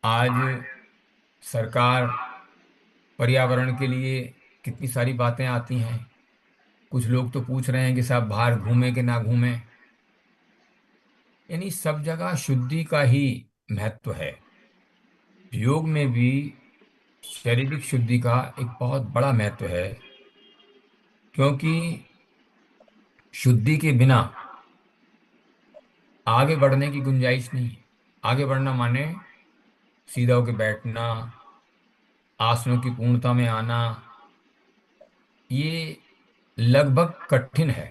आज सरकार पर्यावरण के लिए कितनी सारी बातें आती हैं। कुछ लोग तो पूछ रहे हैं कि साहब बाहर घूमें कि ना घूमें। यानी सब जगह शुद्धि का ही महत्व है। योग में भी शारीरिक शुद्धि का एक बहुत बड़ा महत्व है, क्योंकि शुद्धि के बिना आगे बढ़ने की गुंजाइश नहीं है। आगे बढ़ना माने सीधा होकर बैठना, आसनों की पूर्णता में आना, ये लगभग कठिन है।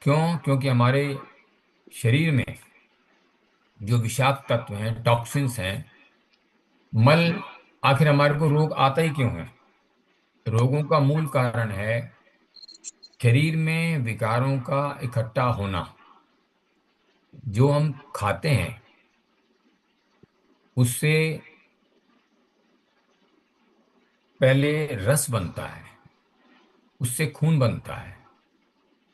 क्यों? क्योंकि हमारे शरीर में जो विषाक्त तत्व हैं, टॉक्सिन्स हैं, मल, आखिर हमारे को रोग आता ही क्यों है? रोगों का मूल कारण है शरीर में विकारों का इकट्ठा होना। जो हम खाते हैं उससे पहले रस बनता है, उससे खून बनता है,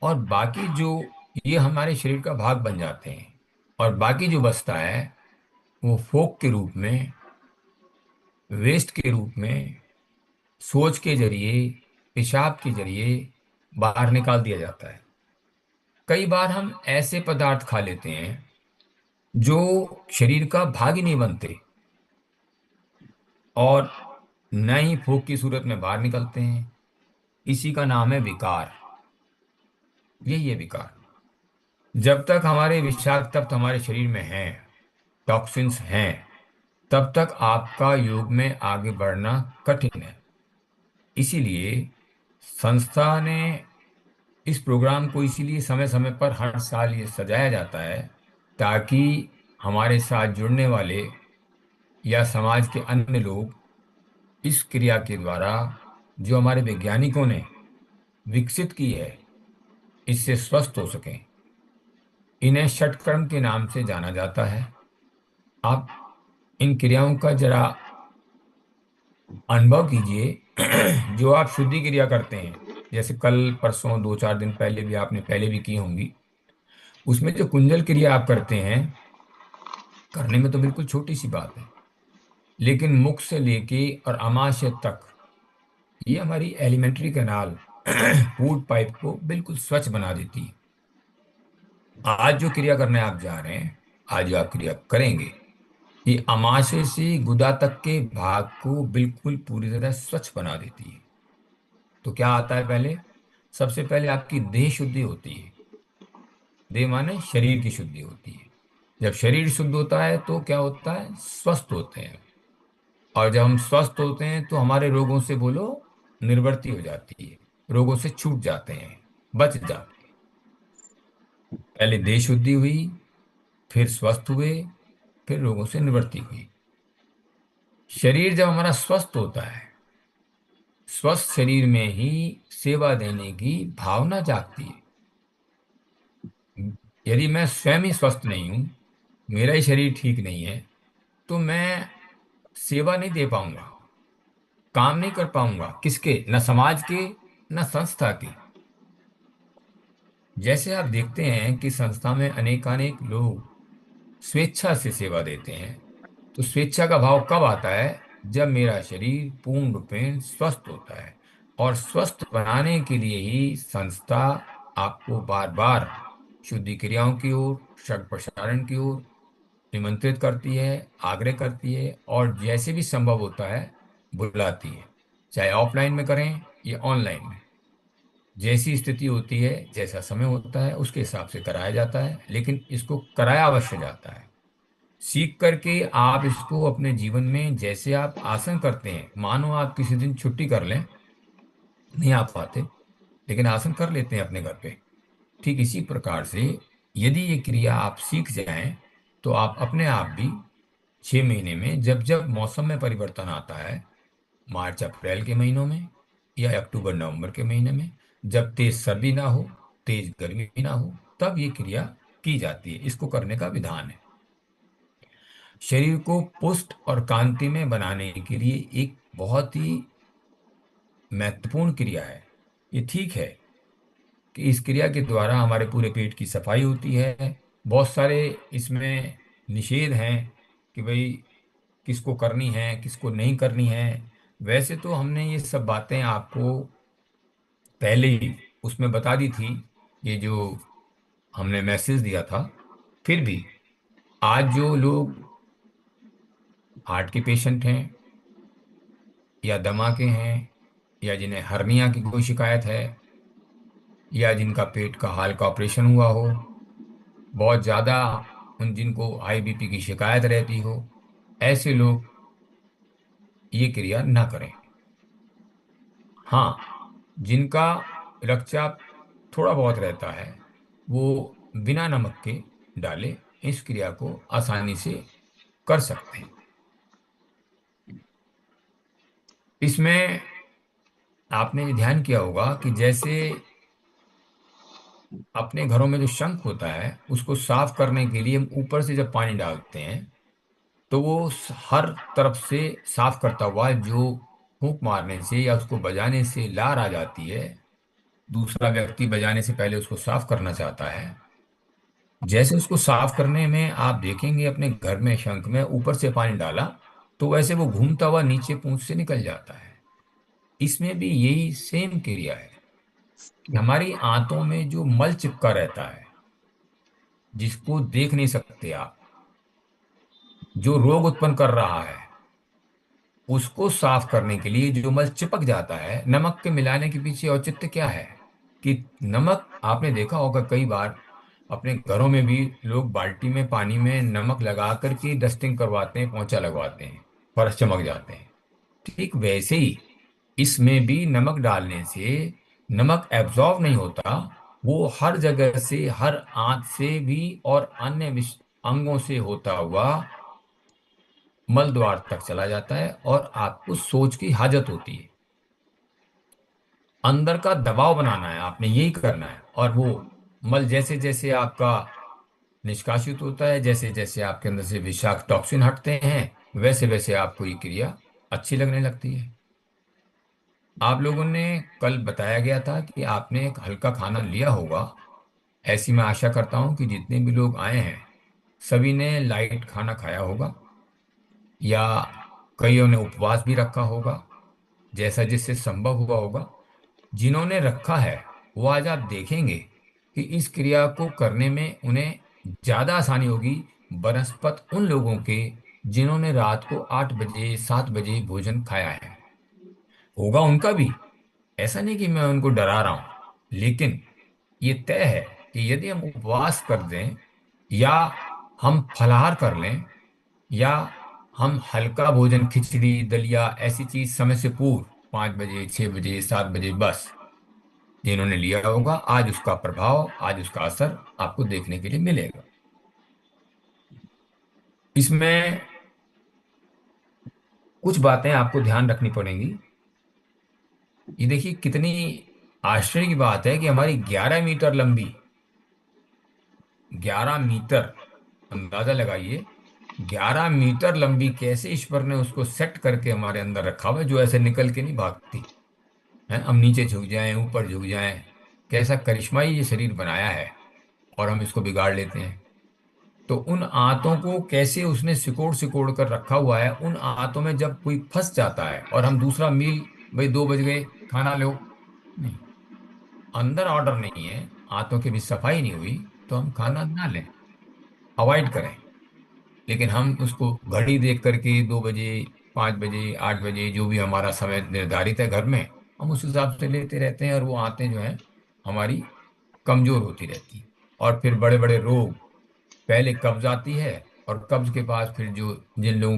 और बाकी जो ये हमारे शरीर का भाग बन जाते हैं। और बाकी जो बचता है वो फोक के रूप में, वेस्ट के रूप में, सोच के जरिए, पेशाब के जरिए बाहर निकाल दिया जाता है। कई बार हम ऐसे पदार्थ खा लेते हैं जो शरीर का भाग ही नहीं बनते, और न ही फूक की सूरत में बाहर निकलते हैं। इसी का नाम है विकार। यही है विकार। जब तक हमारे विषाक्त तत्व हमारे शरीर में हैं, टॉक्सिन्स हैं, तब तक आपका योग में आगे बढ़ना कठिन है। इसीलिए संस्था ने इस प्रोग्राम को इसीलिए समय समय पर हर साल ये सजाया जाता है, ताकि हमारे साथ जुड़ने वाले या समाज के अन्य लोग इस क्रिया के द्वारा, जो हमारे वैज्ञानिकों ने विकसित की है, इससे स्वस्थ हो सकें। इन्हें षटकर्म के नाम से जाना जाता है। आप इन क्रियाओं का जरा अनुभव कीजिए। जो आप शुद्धि क्रिया करते हैं, जैसे कल परसों 2-4 दिन पहले भी आपने पहले भी की होंगी, उसमें जो कुंडल क्रिया आप करते हैं, करने में तो बिल्कुल छोटी सी बात है, लेकिन मुख से लेके और आमाशय तक ये हमारी एलिमेंट्री कैनाल फूड पाइप को बिल्कुल स्वच्छ बना देती है। आज जो क्रिया करने आप जा रहे हैं, आज जो आप क्रिया करेंगे, ये आमाशय से गुदा तक के भाग को बिल्कुल पूरी तरह स्वच्छ बना देती है। तो क्या आता है? पहले, सबसे पहले आपकी देह शुद्धि होती है। देह माने शरीर की शुद्धि होती है। जब शरीर शुद्ध होता है तो क्या होता है? स्वस्थ होते हैं। और जब हम स्वस्थ होते हैं तो हमारे रोगों से, बोलो, निवृत्ति हो जाती है। रोगों से छूट जाते हैं, बच जाते हैं। पहले देह शुद्धि हुई, फिर स्वस्थ हुए, फिर रोगों से निवृत्ति हुई। शरीर जब हमारा स्वस्थ होता है, स्वस्थ शरीर में ही सेवा देने की भावना जागती है। यदि मैं स्वयं ही स्वस्थ नहीं हूं, मेरा ही शरीर ठीक नहीं है, तो मैं सेवा नहीं दे पाऊंगा, काम नहीं कर पाऊंगा। किसके? न समाज के, न संस्था के। जैसे आप देखते हैं कि संस्था में अनेकानेक लोग स्वेच्छा से सेवा देते हैं, तो स्वेच्छा का भाव कब आता है? जब मेरा शरीर पूर्ण रूपेण स्वस्थ होता है। और स्वस्थ बनाने के लिए ही संस्था आपको बार बार शुद्धि क्रियाओं की ओर, षट प्रसारण की ओर निमंत्रित करती है, आग्रह करती है, और जैसे भी संभव होता है बुलाती है। चाहे ऑफलाइन में करें या ऑनलाइन में, जैसी स्थिति होती है, जैसा समय होता है, उसके हिसाब से कराया जाता है। लेकिन इसको कराया अवश्य जाता है। सीख करके आप इसको अपने जीवन में, जैसे आप आसन करते हैं, मानो आप किसी दिन छुट्टी कर लें, नहीं आ पाते, लेकिन आसन कर लेते हैं अपने घर पे, ठीक इसी प्रकार से यदि ये क्रिया आप सीख जाएं, तो आप अपने आप भी 6 महीने में, जब जब मौसम में परिवर्तन आता है, मार्च अप्रैल के महीनों में या अक्टूबर नवंबर के महीने में, जब तेज सर्दी ना हो, तेज गर्मी ना हो, तब ये क्रिया की जाती है। इसको करने का विधान है। शरीर को पुष्ट और कांति में बनाने के लिए एक बहुत ही महत्वपूर्ण क्रिया है। ये ठीक है कि इस क्रिया के द्वारा हमारे पूरे पेट की सफाई होती है। बहुत सारे इसमें निषेध हैं कि भाई किसको करनी है किसको नहीं करनी है। वैसे तो हमने ये सब बातें आपको पहले ही उसमें बता दी थी, ये जो हमने मैसेज दिया था। फिर भी आज जो लोग हार्ट के पेशेंट हैं, या दमा के हैं, या जिन्हें हर्निया की कोई शिकायत है, या जिनका पेट का हाल का ऑपरेशन हुआ हो, बहुत ज़्यादा उन जिनको हाई बीपी की शिकायत रहती हो, ऐसे लोग ये क्रिया ना करें। हाँ, जिनका रक्तचाप थोड़ा बहुत रहता है, वो बिना नमक के डाले इस क्रिया को आसानी से कर सकते हैं। इसमें आपने ध्यान किया होगा कि जैसे अपने घरों में जो शंख होता है उसको साफ करने के लिए हम ऊपर से जब पानी डालते हैं, तो वो हर तरफ से साफ करता हुआ जो फूंक मारने से या उसको बजाने से लार आ जाती है, दूसरा व्यक्ति बजाने से पहले उसको साफ करना चाहता है। जैसे उसको साफ करने में आप देखेंगे अपने घर में शंख में ऊपर से पानी डाला, तो वैसे वो घूमता हुआ नीचे पूंछ से निकल जाता है। इसमें भी यही सेम क्रिया है कि हमारी आंतों में जो मल चिपका रहता है, जिसको देख नहीं सकते आप, जो रोग उत्पन्न कर रहा है, उसको साफ करने के लिए जो मल चिपक जाता है, नमक के मिलाने के पीछे औचित्य क्या है कि नमक आपने देखा होगा कई बार अपने घरों में भी लोग बाल्टी में पानी में नमक लगा करके डस्टिंग करवाते हैं, पोंछा लगवाते हैं, फर्श चमक जाते हैं। ठीक वैसे ही इसमें भी नमक डालने से नमक एब्जॉर्ब नहीं होता, वो हर जगह से, हर आंत से भी और अन्य अंगों से होता हुआ मल द्वार तक चला जाता है और आपको सोच की हाजत होती है। अंदर का दबाव बनाना है, आपने यही करना है। और वो मल जैसे जैसे आपका निष्कासित होता है, जैसे जैसे आपके अंदर से विषाक्त टॉक्सिन हटते हैं, वैसे वैसे आपको ये क्रिया अच्छी लगने लगती है। आप लोगों ने कल बताया गया था कि आपने एक हल्का खाना लिया होगा। ऐसी मैं आशा करता हूं कि जितने भी लोग आए हैं सभी ने लाइट खाना खाया होगा, या कईयों ने उपवास भी रखा होगा, जैसा जिससे संभव हुआ होगा। जिन्होंने रखा है वो आज आप देखेंगे कि इस क्रिया को करने में उन्हें ज्यादा आसानी होगी बनस्पत उन लोगों के जिन्होंने रात को 8 बजे 7 बजे भोजन खाया है। होगा उनका भी, ऐसा नहीं कि मैं उनको डरा रहा हूं, लेकिन ये तय है कि यदि हम उपवास कर दें, या हम फलाहार कर लें, या हम हल्का भोजन खिचड़ी दलिया ऐसी चीज समय से पूर्व 5 बजे 6 बजे 7 बजे, बस जिन्होंने लिया होगा आज उसका प्रभाव, आज उसका असर आपको देखने के लिए मिलेगा। इसमें कुछ बातें आपको ध्यान रखनी पड़ेंगी। ये देखिए कितनी आश्चर्य की बात है कि हमारी 11 मीटर लंबी, 11 मीटर, अंदाजा लगाइए, 11 मीटर लंबी कैसे ईश्वर ने उसको सेट करके हमारे अंदर रखा हुआ है, जो ऐसे निकल के नहीं भागती है। हम नीचे झुक जाएं ऊपर झुक जाएं, कैसा करिश्माई ये शरीर बनाया है, और हम इसको बिगाड़ लेते हैं। तो उन आंतों को कैसे उसने सिकोड़ सिकोड़ कर रखा हुआ है, उन आंतों में जब कोई फंस जाता है और हम दूसरा मील, भाई 2 बज गए खाना लो, नहीं, अंदर ऑर्डर नहीं है, आंतों की भी सफाई नहीं हुई, तो हम खाना ना लें, अवॉइड करें। लेकिन हम उसको घड़ी देख करके 2 बजे 5 बजे 8 बजे जो भी हमारा समय निर्धारित है घर में, हम उस हिसाब से लेते रहते हैं, और वो आंतें जो हैं हमारी कमजोर होती रहती हैं। और फिर बड़े बड़े रोग, पहले कब्ज आती है, और कब्ज के बाद फिर जो जिन लोगों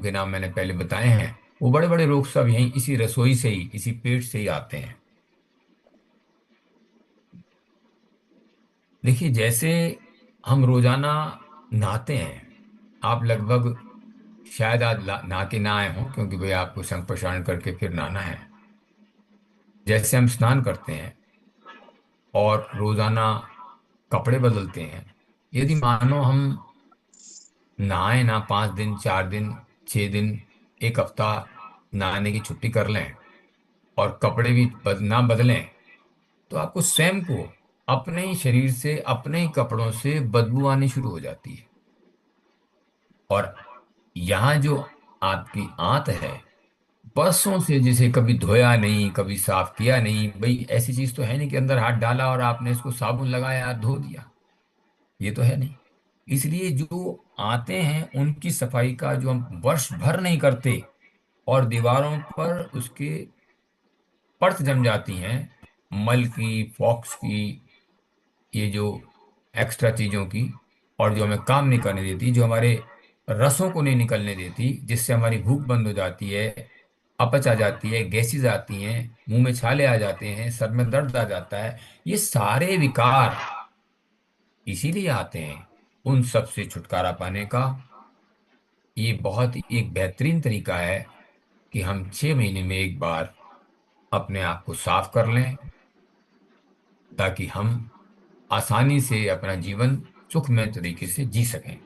के नाम मैंने पहले बताए हैं, वो बड़े बड़े रोग सब यहीं इसी रसोई से ही, इसी पेट से ही आते हैं। देखिए जैसे हम रोजाना नहाते हैं, आप लगभग शायद आज नहा के ना आए हों, क्योंकि भाई आपको संग प्रसारण करके फिर नहाना है। जैसे हम स्नान करते हैं और रोजाना कपड़े बदलते हैं, यदि मानो हम नहाए ना 5 दिन 4 दिन 6 दिन, एक हफ्ता नहाने की छुट्टी कर लें और कपड़े भी ना बदलें, तो आपको स्वयं को अपने ही शरीर से, अपने ही कपड़ों से बदबू आनी शुरू हो जाती है। और यहाँ जो आपकी आंत है, बरसों से जिसे कभी धोया नहीं, कभी साफ किया नहीं, भाई ऐसी चीज तो है नहीं कि अंदर हाथ डाला और आपने इसको साबुन लगाया धो दिया। ये तो है नहीं। इसलिए जो आते हैं उनकी सफाई का जो हम वर्ष भर नहीं करते, और दीवारों पर उसके परत जम जाती हैं, मल की, फॉक्स की, ये जो एक्स्ट्रा चीजों की, और जो हमें काम नहीं करने देती, जो हमारे रसों को नहीं निकलने देती, जिससे हमारी भूख बंद हो जाती है, अपच आ जाती है, गैसेज आती हैं, मुंह में छाले आ जाते हैं, सर में दर्द आ जाता है, ये सारे विकार इसीलिए आते हैं। उन सब से छुटकारा पाने का ये बहुत ही एक बेहतरीन तरीका है कि हम 6 महीने में एक बार अपने आप को साफ कर लें, ताकि हम आसानी से अपना जीवन सुखमय तरीके से जी सकें।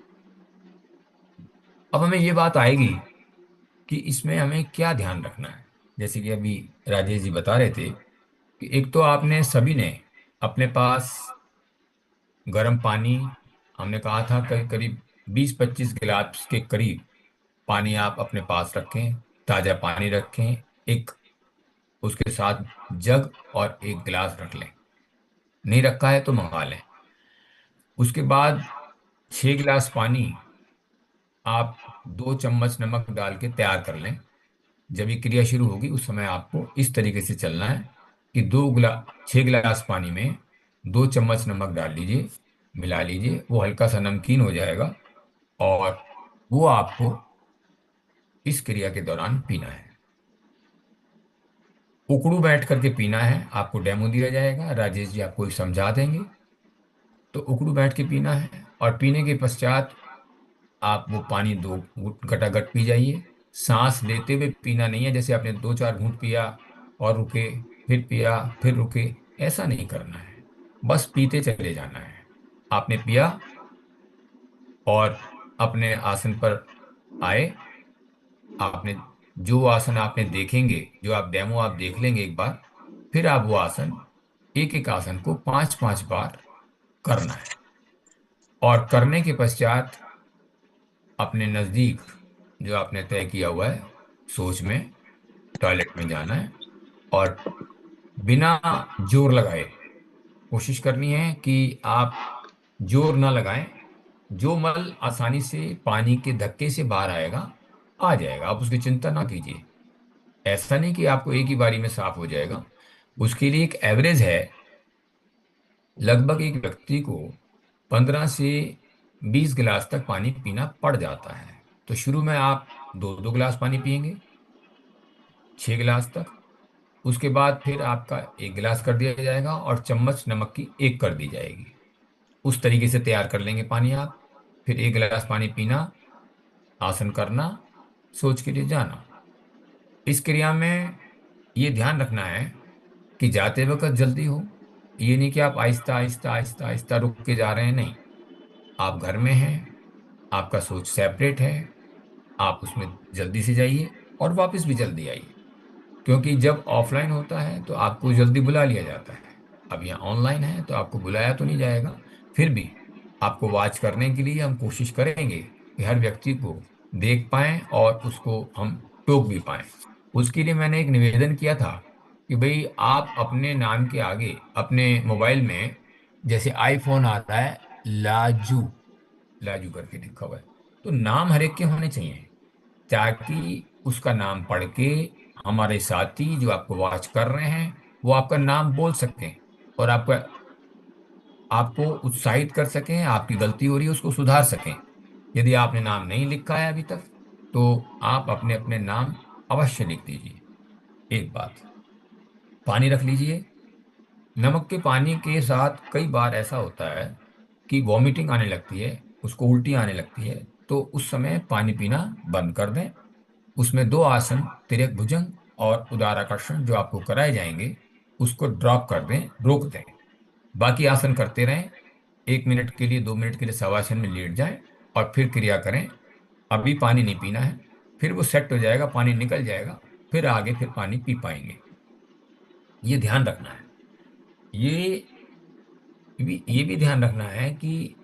अब हमें ये बात आएगी कि इसमें हमें क्या ध्यान रखना है। जैसे कि अभी राजेश जी बता रहे थे कि एक तो आपने सभी ने अपने पास गर्म पानी, हमने कहा था करीब करीब 20-25 गिलास के करीब पानी आप अपने पास रखें, ताज़ा पानी रखें। एक उसके साथ जग और एक गिलास रख लें, नहीं रखा है तो मंगा लें। उसके बाद 6 गिलास पानी आप 2 चम्मच नमक डाल के तैयार कर लें। जब ये क्रिया शुरू होगी उस समय आपको इस तरीके से चलना है कि 6 गिलास पानी में 2 चम्मच नमक डाल लीजिए, मिला लीजिए, वो हल्का सा नमकीन हो जाएगा, और वो आपको इस क्रिया के दौरान पीना है। उकड़ू बैठ करके पीना है, आपको डेमो दिया जाएगा, राजेश जी आपको समझा देंगे। तो उकड़ू बैठ के पीना है, और पीने के पश्चात आप वो पानी 2 घटाघट पी जाइए। सांस लेते हुए पीना नहीं है, जैसे आपने 2-4 घूंट पिया और रुके, फिर पिया, फिर रुके, ऐसा नहीं करना है। बस पीते चले जाना है। आपने पिया और अपने आसन पर आए। आपने जो आसन आपने देखेंगे, जो आप डेमो आप देख लेंगे एक बार, फिर आप वो आसन, एक एक आसन को 5-5 बार करना है। और करने के पश्चात अपने नजदीक जो आपने तय किया हुआ है सोच में, टॉयलेट में जाना है, और बिना जोर लगाए कोशिश करनी है कि आप जोर ना लगाएं। जो मल आसानी से पानी के धक्के से बाहर आएगा, आ जाएगा, आप उसकी चिंता ना कीजिए। ऐसा नहीं कि आपको एक ही बारी में साफ हो जाएगा। उसके लिए एक एवरेज है। लगभग एक व्यक्ति को 15 से 20 गिलास तक पानी पीना पड़ जाता है। तो शुरू में आप 2-2 गिलास पानी पिएंगे, 6 गिलास तक। उसके बाद फिर आपका 1 गिलास कर दिया जाएगा, और चम्मच नमक की एक कर दी जाएगी। उस तरीके से तैयार कर लेंगे पानी आप। फिर 1 गिलास पानी पीना, आसन करना, सोच के लिए जाना। इस क्रिया में ये ध्यान रखना है कि जाते वक्त जल्दी हो। ये नहीं कि आप आहिस्ता आहिस्ता आहिस्ता आहिस्ता रुक के जा रहे हैं, नहीं। आप घर में हैं, आपका सोच सेपरेट है, आप उसमें जल्दी से जाइए और वापस भी जल्दी आइए। क्योंकि जब ऑफलाइन होता है तो आपको जल्दी बुला लिया जाता है। अब यहाँ ऑनलाइन है तो आपको बुलाया तो नहीं जाएगा। फिर भी आपको वॉच करने के लिए हम कोशिश करेंगे कि हर व्यक्ति को देख पाएं और उसको हम टोक भी पाएं। उसके लिए मैंने एक निवेदन किया था कि भाई आप अपने नाम के आगे अपने मोबाइल में, जैसे आईफोन आता है, लाजू, लाजू करके लिखा हुआ है, तो नाम हर एक के होने चाहिए, ताकि उसका नाम पढ़ के हमारे साथी जो आपको वॉच कर रहे हैं वो आपका नाम बोल सकें, और आपका आपको उत्साहित कर सकें, आपकी गलती हो रही है उसको सुधार सकें। यदि आपने नाम नहीं लिखा है अभी तक, तो आप अपने अपने नाम अवश्य लिख दीजिए। एक बात, पानी रख लीजिए। नमक के पानी के साथ कई बार ऐसा होता है कि वॉमिटिंग आने लगती है, उसको उल्टी आने लगती है, तो उस समय पानी पीना बंद कर दें। उसमें 2 आसन, तिर्यक भुजंग और उदाराकर्षण जो आपको कराए जाएंगे, उसको ड्रॉप कर दें, रोक दें। बाकी आसन करते रहें। 1 मिनट के लिए, 2 मिनट के लिए शवासन में लेट जाएं, और फिर क्रिया करें। अभी पानी नहीं पीना है, फिर वो सेट हो जाएगा, पानी निकल जाएगा, फिर आगे फिर पानी पी पाएंगे। ये ध्यान रखना है। ये भी ध्यान रखना है कि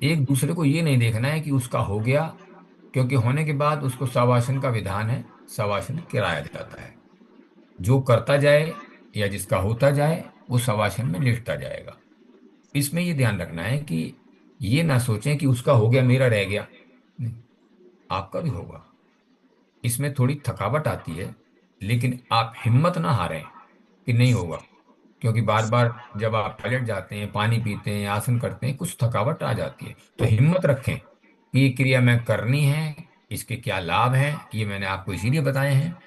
एक दूसरे को ये नहीं देखना है कि उसका हो गया क्योंकि होने के बाद उसको शवासन का विधान है, शवासन कराया जाता है। जो करता जाए या जिसका होता जाए वो शवासन में लेटता जाएगा। इसमें ये ध्यान रखना है कि ये ना सोचें कि उसका हो गया मेरा रह गया, नहीं, आपका भी होगा। इसमें थोड़ी थकावट आती है, लेकिन आप हिम्मत ना हारें कि नहीं होगा। क्योंकि बार बार जब आप टॉयलेट जाते हैं, पानी पीते हैं, आसन करते हैं, कुछ थकावट आ जाती है। तो हिम्मत रखें कि ये क्रिया मैं करनी है, इसके क्या लाभ हैं, ये मैंने आपको इसीलिए बताए हैं।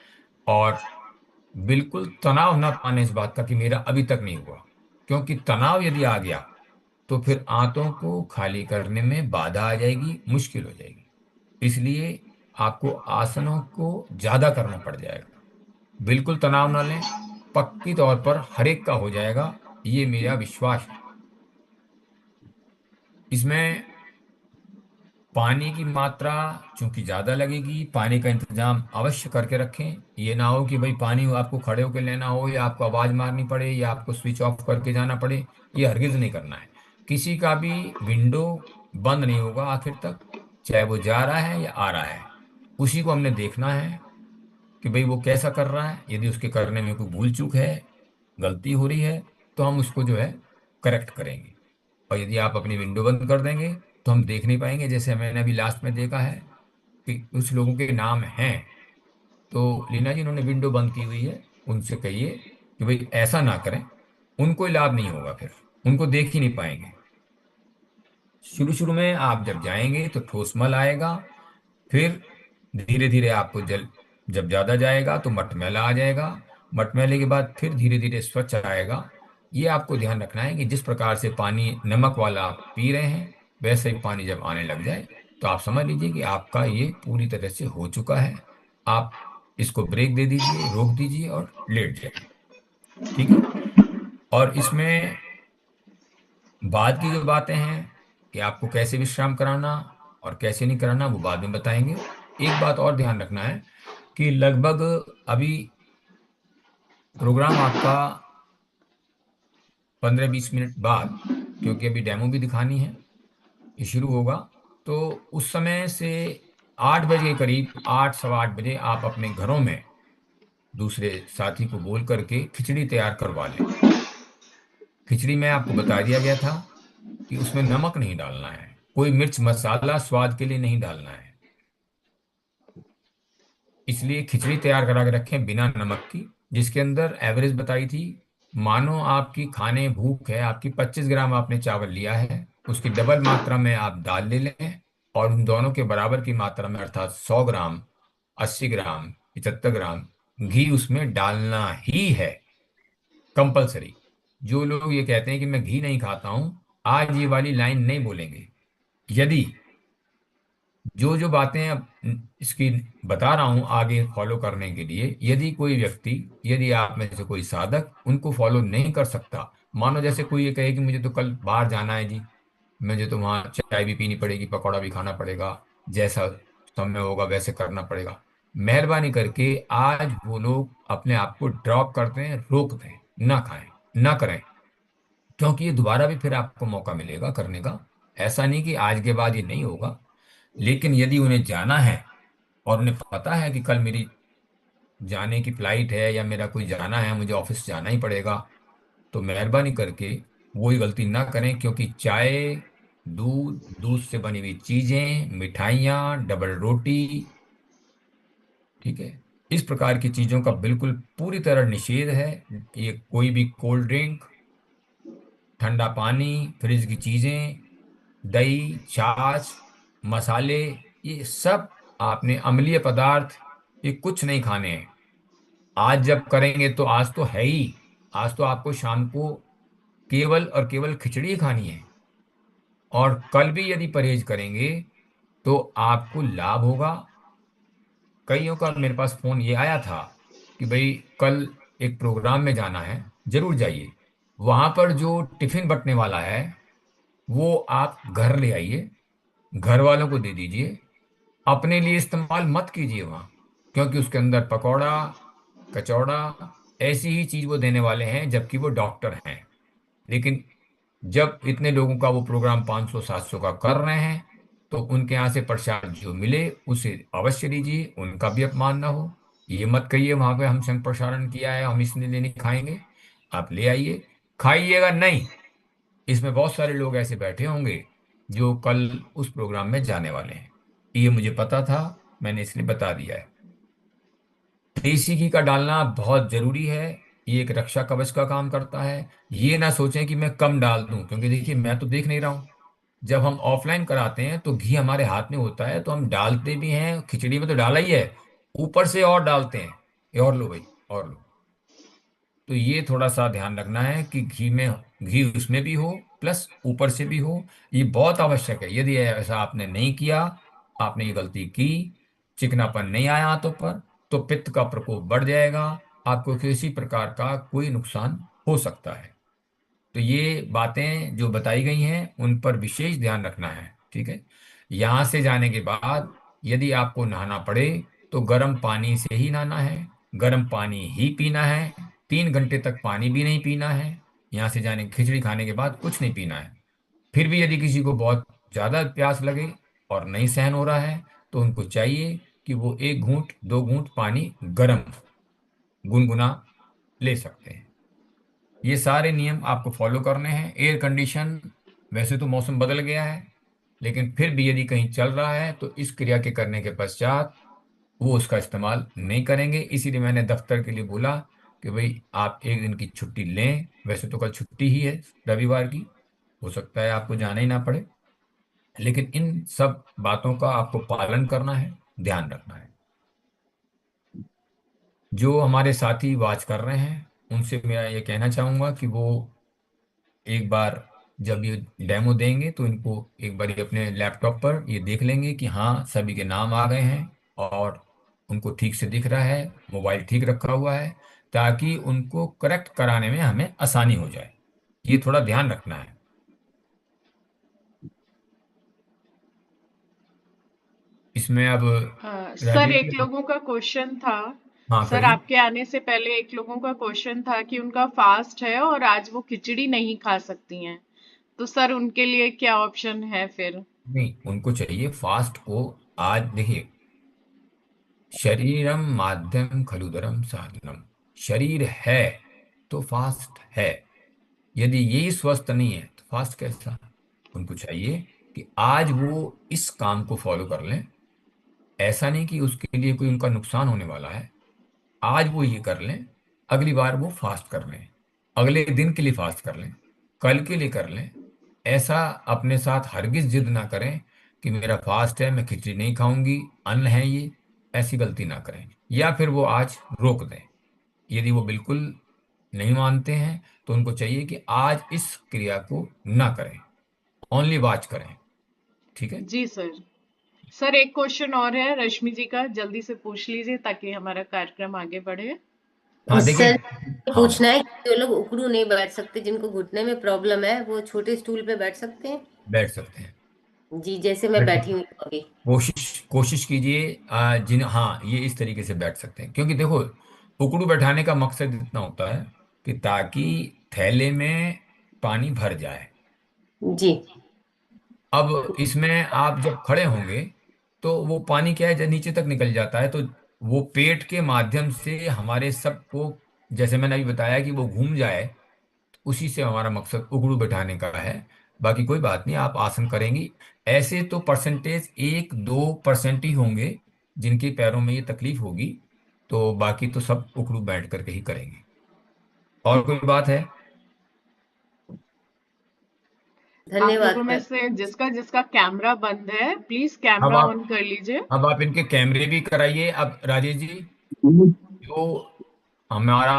और बिल्कुल तनाव ना पाने इस बात का कि मेरा अभी तक नहीं हुआ। क्योंकि तनाव यदि आ गया तो फिर आंतों को खाली करने में बाधा आ जाएगी, मुश्किल हो जाएगी। इसलिए आपको आसनों को ज्यादा करना पड़ जाएगा। बिल्कुल तनाव ना लें, पक्की तौर पर हर एक का हो जाएगा, ये मेरा विश्वास है। इसमें पानी की मात्रा चूंकि ज्यादा लगेगी, पानी का इंतजाम अवश्य करके रखें। ये ना हो कि भाई पानी आपको खड़े होकर लेना हो, या आपको आवाज मारनी पड़े, या आपको स्विच ऑफ करके जाना पड़े। ये हरगिज नहीं करना है। किसी का भी विंडो बंद नहीं होगा आखिर तक, चाहे वो जा रहा है या आ रहा है। उसी को हमने देखना है कि भाई वो कैसा कर रहा है। यदि उसके करने में कोई भूल चूक है, गलती हो रही है, तो हम उसको जो है करेक्ट करेंगे। और यदि आप अपनी विंडो बंद कर देंगे तो हम देख नहीं पाएंगे। जैसे मैंने अभी लास्ट में देखा है कि कुछ लोगों के नाम हैं, तो लीना जी उन्होंने विंडो बंद की हुई है, उनसे कहिए कि भाई ऐसा ना करें। उनको ही लाभ नहीं होगा, फिर उनको देख ही नहीं पाएंगे। शुरू शुरू में आप जब जाएंगे तो ठोस मल आएगा, फिर धीरे धीरे आपको जल, जब ज्यादा जाएगा तो मटमैला आ जाएगा। मटमैले के बाद फिर धीरे धीरे स्वच्छ आएगा। ये आपको ध्यान रखना है कि जिस प्रकार से पानी नमक वाला आप पी रहे हैं, वैसे ही पानी जब आने लग जाए तो आप समझ लीजिए कि आपका ये पूरी तरह से हो चुका है। आप इसको ब्रेक दे दीजिए, रोक दीजिए और लेट जाइए। ठीक है। और इसमें बाद की जो बातें हैं कि आपको कैसे विश्राम कराना और कैसे नहीं कराना, वो बाद में बताएंगे। एक बात और ध्यान रखना है कि लगभग अभी प्रोग्राम आपका 15-20 मिनट बाद, क्योंकि अभी डेमो भी दिखानी है, ये शुरू होगा। तो उस समय से 8 बजे के करीब, 8 सवा 8 बजे आप अपने घरों में दूसरे साथी को बोल करके खिचड़ी तैयार करवा लें। खिचड़ी में आपको बता दिया गया था कि उसमें नमक नहीं डालना है, कोई मिर्च मसाला स्वाद के लिए नहीं डालना है। इसलिए खिचड़ी तैयार करा के रखें बिना नमक की, जिसके अंदर एवरेज बताई थी। मानो आपकी खाने भूख है, आपकी 25 ग्राम आपने चावल लिया है, उसकी डबल मात्रा में आप दाल ले लें। और उन दोनों के बराबर की मात्रा में, अर्थात 100 ग्राम, 80 ग्राम, 75 ग्राम घी उसमें डालना ही है, कंपलसरी। जो लोग ये कहते हैं कि मैं घी नहीं खाता हूं, आज ये वाली लाइन नहीं बोलेंगे। यदि जो जो बातें अब इसकी बता रहा हूं आगे फॉलो करने के लिए, यदि कोई व्यक्ति, यदि आप में से कोई साधक उनको फॉलो नहीं कर सकता, मानो जैसे कोई ये कहे कि मुझे तो कल बाहर जाना है जी, मुझे तो वहां चाय भी पीनी पड़ेगी, पकौड़ा भी खाना पड़ेगा, जैसा समय होगा वैसे करना पड़ेगा, मेहरबानी करके आज वो लोग अपने आप को ड्रॉप करते हैं, रोक दें, ना खाएं, ना करें। क्योंकि ये दोबारा भी फिर आपको मौका मिलेगा करने का। ऐसा नहीं कि आज के बाद ये नहीं होगा। लेकिन यदि उन्हें जाना है और उन्हें पता है कि कल मेरी जाने की फ्लाइट है, या मेरा कोई जाना है, मुझे ऑफिस जाना ही पड़ेगा, तो मेहरबानी करके वही गलती ना करें। क्योंकि चाय, दूध, दूध से बनी हुई चीजें, मिठाइयाँ, डबल रोटी, ठीक है, इस प्रकार की चीजों का बिल्कुल पूरी तरह निषेध है। ये कोई भी कोल्ड ड्रिंक, ठंडा पानी, फ्रिज की चीजें, दही, छाछ, मसाले, ये सब आपने, अम्लीय पदार्थ, ये कुछ नहीं खाने हैं। आज जब करेंगे तो आज तो है ही, आज तो आपको शाम को केवल और केवल खिचड़ी ही खानी है। और कल भी यदि परहेज करेंगे तो आपको लाभ होगा। कईयों का मेरे पास फोन ये आया था कि भाई कल एक प्रोग्राम में जाना है, जरूर जाइए। वहां पर जो टिफिन बटने वाला है वो आप घर ले आइए, घर वालों को दे दीजिए, अपने लिए इस्तेमाल मत कीजिए वहां। क्योंकि उसके अंदर पकौड़ा, कचौड़ा, ऐसी ही चीज वो देने वाले हैं, जबकि वो डॉक्टर हैं। लेकिन जब इतने लोगों का वो प्रोग्राम 500-700 का कर रहे हैं, तो उनके यहाँ से प्रसाद जो मिले उसे अवश्य लीजिए, उनका भी अपमान ना हो। ये मत कहिए वहां पे हम संग प्रसारण किया है, हम इसलिए नहीं खाएंगे। आप ले आइए, खाइएगा नहीं। इसमें बहुत सारे लोग ऐसे बैठे होंगे जो कल उस प्रोग्राम में जाने वाले हैं। ये मुझे पता था, मैंने इसलिए बता दिया है। देसी घी का डालना बहुत जरूरी है। ये एक रक्षा कवच का काम करता है। ये ना सोचें कि मैं कम डाल दूं, क्योंकि देखिए मैं तो देख नहीं रहा हूं। जब हम ऑफलाइन कराते हैं तो घी हमारे हाथ में होता है, तो हम डालते भी हैं, खिचड़ी में तो डाला ही है, ऊपर से और डालते हैं। ये और लो भाई, और लो। तो ये थोड़ा सा ध्यान रखना है कि घी उसमें भी हो, प्लस ऊपर से भी हो। ये बहुत आवश्यक है। यदि ऐसा आपने नहीं किया, आपने ये गलती की, चिकनापन नहीं आया हाथों पर, तो पित्त का प्रकोप बढ़ जाएगा। आपको किसी प्रकार का कोई नुकसान हो सकता है। तो ये बातें जो बताई गई हैं उन पर विशेष ध्यान रखना है, ठीक है। यहाँ से जाने के बाद यदि आपको नहाना पड़े तो गर्म पानी से ही नहाना है, गर्म पानी ही पीना है। 3 घंटे तक पानी भी नहीं पीना है। यहाँ से जाने खिचड़ी खाने के बाद कुछ नहीं पीना है। फिर भी यदि किसी को बहुत ज़्यादा प्यास लगे और नहीं सहन हो रहा है, तो उनको चाहिए कि वो 1 घूंट 2 घूंट पानी गर्म गुनगुना ले सकते हैं। ये सारे नियम आपको फॉलो करने हैं। एयर कंडीशन, वैसे तो मौसम बदल गया है, लेकिन फिर भी यदि कहीं चल रहा है तो इस क्रिया के करने के पश्चात वो उसका इस्तेमाल नहीं करेंगे। इसीलिए मैंने दफ्तर के लिए बोला कि भाई आप एक दिन की छुट्टी लें। वैसे तो कल छुट्टी ही है, रविवार की, हो सकता है आपको जाना ही ना पड़े, लेकिन इन सब बातों का आपको पालन करना है, ध्यान रखना है। जो हमारे साथी वाच कर रहे हैं उनसे मैं ये कहना चाहूंगा कि वो एक बार जब ये डेमो देंगे तो इनको एक बार ये अपने लैपटॉप पर ये देख लेंगे कि हाँ सभी के नाम आ गए हैं और उनको ठीक से दिख रहा है, मोबाइल ठीक रखा हुआ है, ताकि उनको करेक्ट कराने में हमें आसानी हो जाए। ये थोड़ा ध्यान रखना है इसमें। अब सर, राजेश एक जी। लोगों का क्वेश्चन था। हाँ सर, करिए। आपके आने से पहले एक लोगों का क्वेश्चन था कि उनका फास्ट है और आज वो खिचड़ी नहीं खा सकती हैं। तो सर, उनके लिए क्या ऑप्शन है फिर? नहीं, उनको चाहिए फास्ट को। आज देखिए, शरीरम माध्यम खलुदरम साधनम। शरीर है तो फास्ट है। यदि यही स्वस्थ नहीं है तो फास्ट कैसा। उनको चाहिए कि आज वो इस काम को फॉलो कर लें। ऐसा नहीं कि उसके लिए कोई उनका नुकसान होने वाला है। आज वो ये कर लें, अगली बार वो फास्ट कर लें, अगले दिन के लिए फास्ट कर लें, कल के लिए कर लें। ऐसा अपने साथ हरगिज जिद ना करें कि मेरा फास्ट है, मैं खिचड़ी नहीं खाऊंगी, अन्न है ये। ऐसी गलती ना करें, या फिर वो आज रोक दें। यदि वो बिल्कुल नहीं मानते हैं तो उनको चाहिए कि आज इस क्रिया को ना करें, ओनली वॉच करें, ठीक है। जी सर। सर, एक क्वेश्चन और है रश्मि जी का, जल्दी से पूछ लीजिए ताकि हमारा कार्यक्रम आगे बढ़े। हाँ देखिए। सर, ये हाँ, पूछना है कि जो लोग उकड़ू नहीं बैठ सकते, जिनको घुटने में प्रॉब्लम है, वो छोटे स्टूल पे बैठ सकते हैं? बैठ सकते हैं। जी, जैसे मैं बैठिए। बैठी हुई हूँ अभी। कोशिश कोशिश कीजिए। जिन हाँ ये इस तरीके से बैठ सकते हैं, क्योंकि देखो उकड़ू बैठाने का मकसद इतना होता है कि ताकि थैले में पानी भर जाए। जी। अब इसमें आप जब खड़े होंगे तो वो पानी क्या है, जब नीचे तक निकल जाता है तो वो पेट के माध्यम से हमारे सबको, जैसे मैंने अभी बताया कि वो घूम जाए, उसी से हमारा मकसद उगड़ू बैठाने का है। बाकी कोई बात नहीं, आप आसन करेंगी। ऐसे तो परसेंटेज 1-2% ही होंगे जिनके पैरों में ये तकलीफ होगी। तो बाकी तो सब उकड़ू बैठ करके ही करेंगे। और कोई बात है? आप धन्यवाद लोगों में सर। से जिसका जिसका कैमरा बंद है, प्लीज अब कैमरा आप ऑन कर लीजिए। अब आप इनके कैमरे भी कराइए। अब राजेश जी, जो हमारा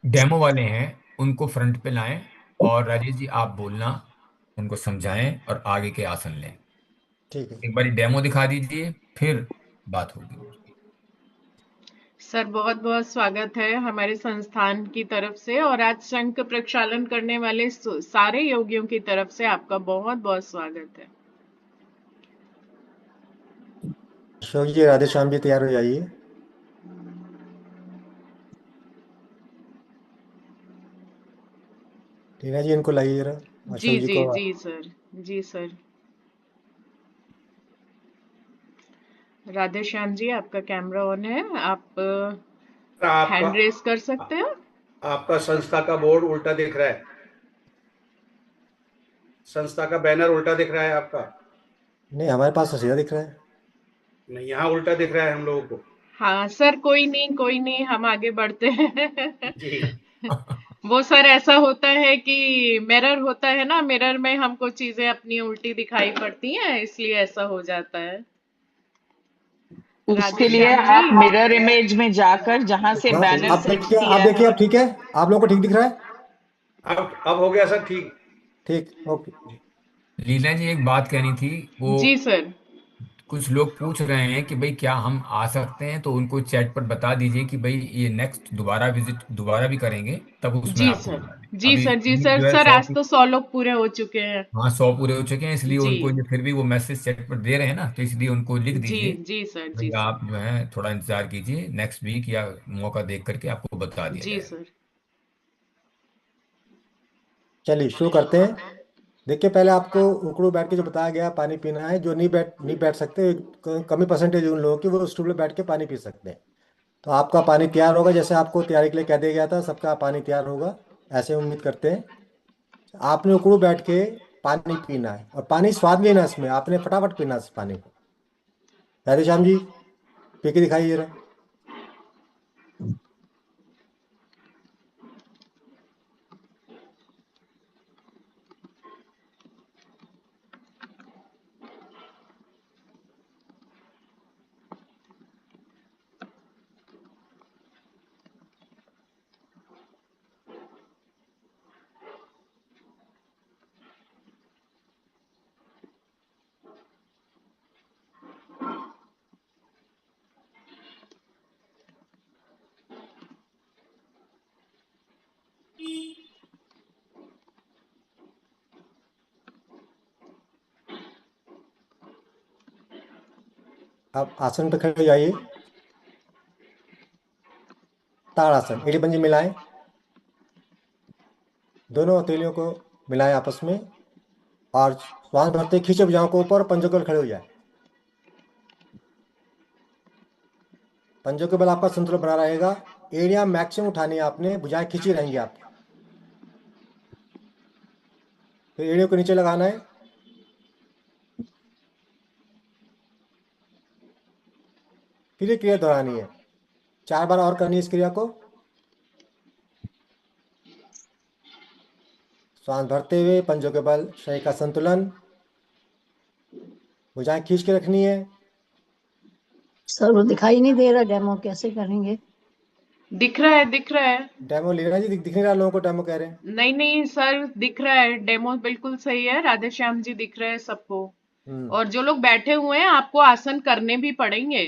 डेमो वाले हैं उनको फ्रंट पे लाएं, और राजेश जी आप बोलना, उनको समझाएं और आगे के आसन लें। ठीक है। एक बार डेमो दिखा दीजिए, फिर बात होगी। सर, बहुत बहुत स्वागत है हमारे संस्थान की तरफ से, और आज शंख प्रक्षालन करने वाले सारे योगियों की तरफ से आपका बहुत बहुत स्वागत है। अशोक जी, राधे श्याम जी, तैयार हो जाइए। टीना जी, इनको लाइए जरा। जी अशोक जी जी को। जी सर। जी सर। राधे श्याम जी, आपका कैमरा ऑन है, आप आपका हैंड रेस कर सकते हैं। आपका संस्था का बोर्ड उल्टा दिख रहा है। संस्था का बैनर उल्टा दिख रहा है आपका। नहीं, हमारे पास तो सीधा दिख रहा है। नहीं, यहाँ उल्टा दिख रहा है हम लोगों को। हाँ सर, कोई नहीं, हम आगे बढ़ते हैं। जी। वो सर ऐसा होता है कि मिरर होता है ना, मिरर में हमको चीजें अपनी उल्टी दिखाई पड़ती हैं, इसलिए ऐसा हो जाता है। राधे उसके लिए श्याम जी। आप मिरर इमेज में जाकर जहां से हाँ, बैनर अब सेट देखिए, आप किया देखिए, है। अब ठीक है। आप लोगों को ठीक दिख रहा है? अब हो गया सर ठीक। ठीक, ओके। लीला जी, एक बात कहनी थी। वो जी सर। कुछ लोग पूछ रहे हैं कि भाई क्या हम आ सकते हैं, तो उनको चैट पर बता दीजिए कि भाई ये नेक्स्ट दोबारा विजिट दोबारा भी करेंगे, तब उसमें जी आपको सर। बता दें। जी अभी सर। जी limit सर। जो है सर 100। आज तो 100 लोग पूरे हो चुके हैं। हाँ, 100 पूरे हो चुके हैं, इसलिए जी उनको ये फिर भी वो मैसेज चैट पर दे रहे हैं ना, तो इसलिए उनको लिख जी दीजिए। जी सर। भाई जी सर। आप जो है थोड़ा इंतजार कीजिए, नेक्स्ट वीक या मौका देख करके आपको बता दिया जी जाएगा। सर। चलिए शुरू करते हैं। देखिए, पहले आपको उकड़ू बैठ के जो बताया गया, पानी पीना है। जो नहीं बैठ सकते, कमी परसेंटेज उन लोगों की, वो स्टूल पे बैठ के पानी पी सकते हैं। तो आपका पानी तैयार होगा, जैसे आपको तैयारी के लिए कह दिया गया था, सबका पानी तैयार होगा, ऐसे उम्मीद करते हैं। आपने उकड़ू बैठ के पानी पीना है, और पानी स्वाद लेना है, इसमें आपने फटाफट पीना है इस पानी को। राधे श्याम जी, पी के दिखाइए जरा। आप आसन पे खड़े हो जाइए। ताड़ासन, एड़ी पंजे मिलाएं, दोनों हथेलियों को मिलाएं आपस में, और श्वास भरते ही खींचे भुजाओं को ऊपर, पंजों के बल खड़े हो जाए। पंजों के बल आपका संतुलन बना रहेगा। एड़ियां मैक्सिमम उठानी है आपने, भुजाएं खींची रहेंगी आपकी। फिर एड़ियों को नीचे लगाना है। फिर ये क्रिया दोहरानी है, 4 बार और करनी है इस क्रिया को। श्वास भरते हुए पंजों के बल, शरीर का संतुलन, भुजाएं खींच के रखनी है। सर वो दिखाई नहीं दे रहा, डेमो कैसे करेंगे? दिख रहा है, दिख रहा है। डेमो लीना जी, दिख नहीं रहा लोगों को? डेमो कह रहे हैं। नहीं नहीं सर, दिख रहा है, डेमो बिल्कुल सही है। राधे श्याम जी दिख रहे हैं सबको। हम्म। और जो लोग बैठे हुए हैं, आपको आसन करने भी पड़ेंगे।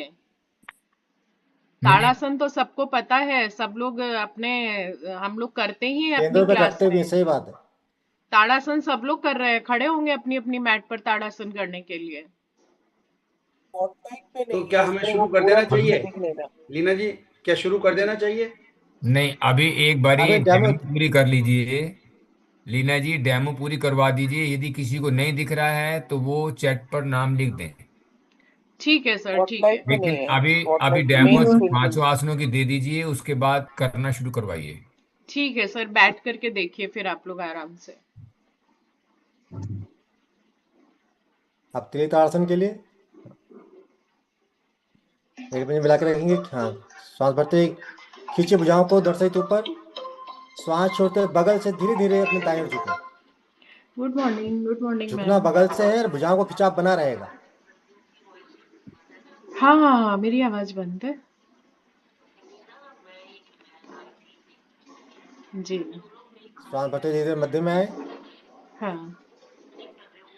नहीं नहीं, ताड़ासन तो सबको पता है, सब लोग अपने, हम लोग करते ही हैं अपनी केंद्रों पे क्लास करते भी हैं, में। सही बात है। ताड़ासन सब लोग कर रहे हैं, खड़े होंगे अपनी अपनी मैट पर ताड़ासन करने के लिए। ऑनलाइन पे तो नहीं क्या है हमें सर, वो शुरू कर पूरा देना पिक्चर चाहिए? दिख नहीं रहा। लीना जी, क्या शुरू कर देना चाहिए? नहीं, अभी एक बारी अरे डेमो, डेमो पूरी कर लीजिए। लीना जी, डेमो पूरी करवा दीजिए। यदि किसी को नहीं दिख रहा है तो वो चैट पर नाम लिख दें। ठीक है सर, ठीक स्पॉटलाइट है। पे नहीं लेकिन है, अभी अभी स्पॉटलाइट पे डेमो मेन स्क्रीन पे। पांचों आसनों की दे दीजिए, उसके बाद करना शुरू करवाइए। ठीक है सर, बैठ करके देखिए फिर आप लोग आराम से। अब त्रिताड़ासन के लिए एक पंजे मिला के रखेंगे। हाँ, श्वास भरते ही खींचे भुजाओं को दर सहित ऊपर, श्वास छोड़ते हुए बगल से धीरे धीरे अपनी दाईं ओर झुके। गुड मॉर्निंग झुकना मैम। बगल से है, और भुजाओं को खिंचाव बना रहेगा। हाँ हाँ हाँ, मेरी आवाज बंद है। जी। श्वास भरते धीरे धीरे मध्य में आए। हाँ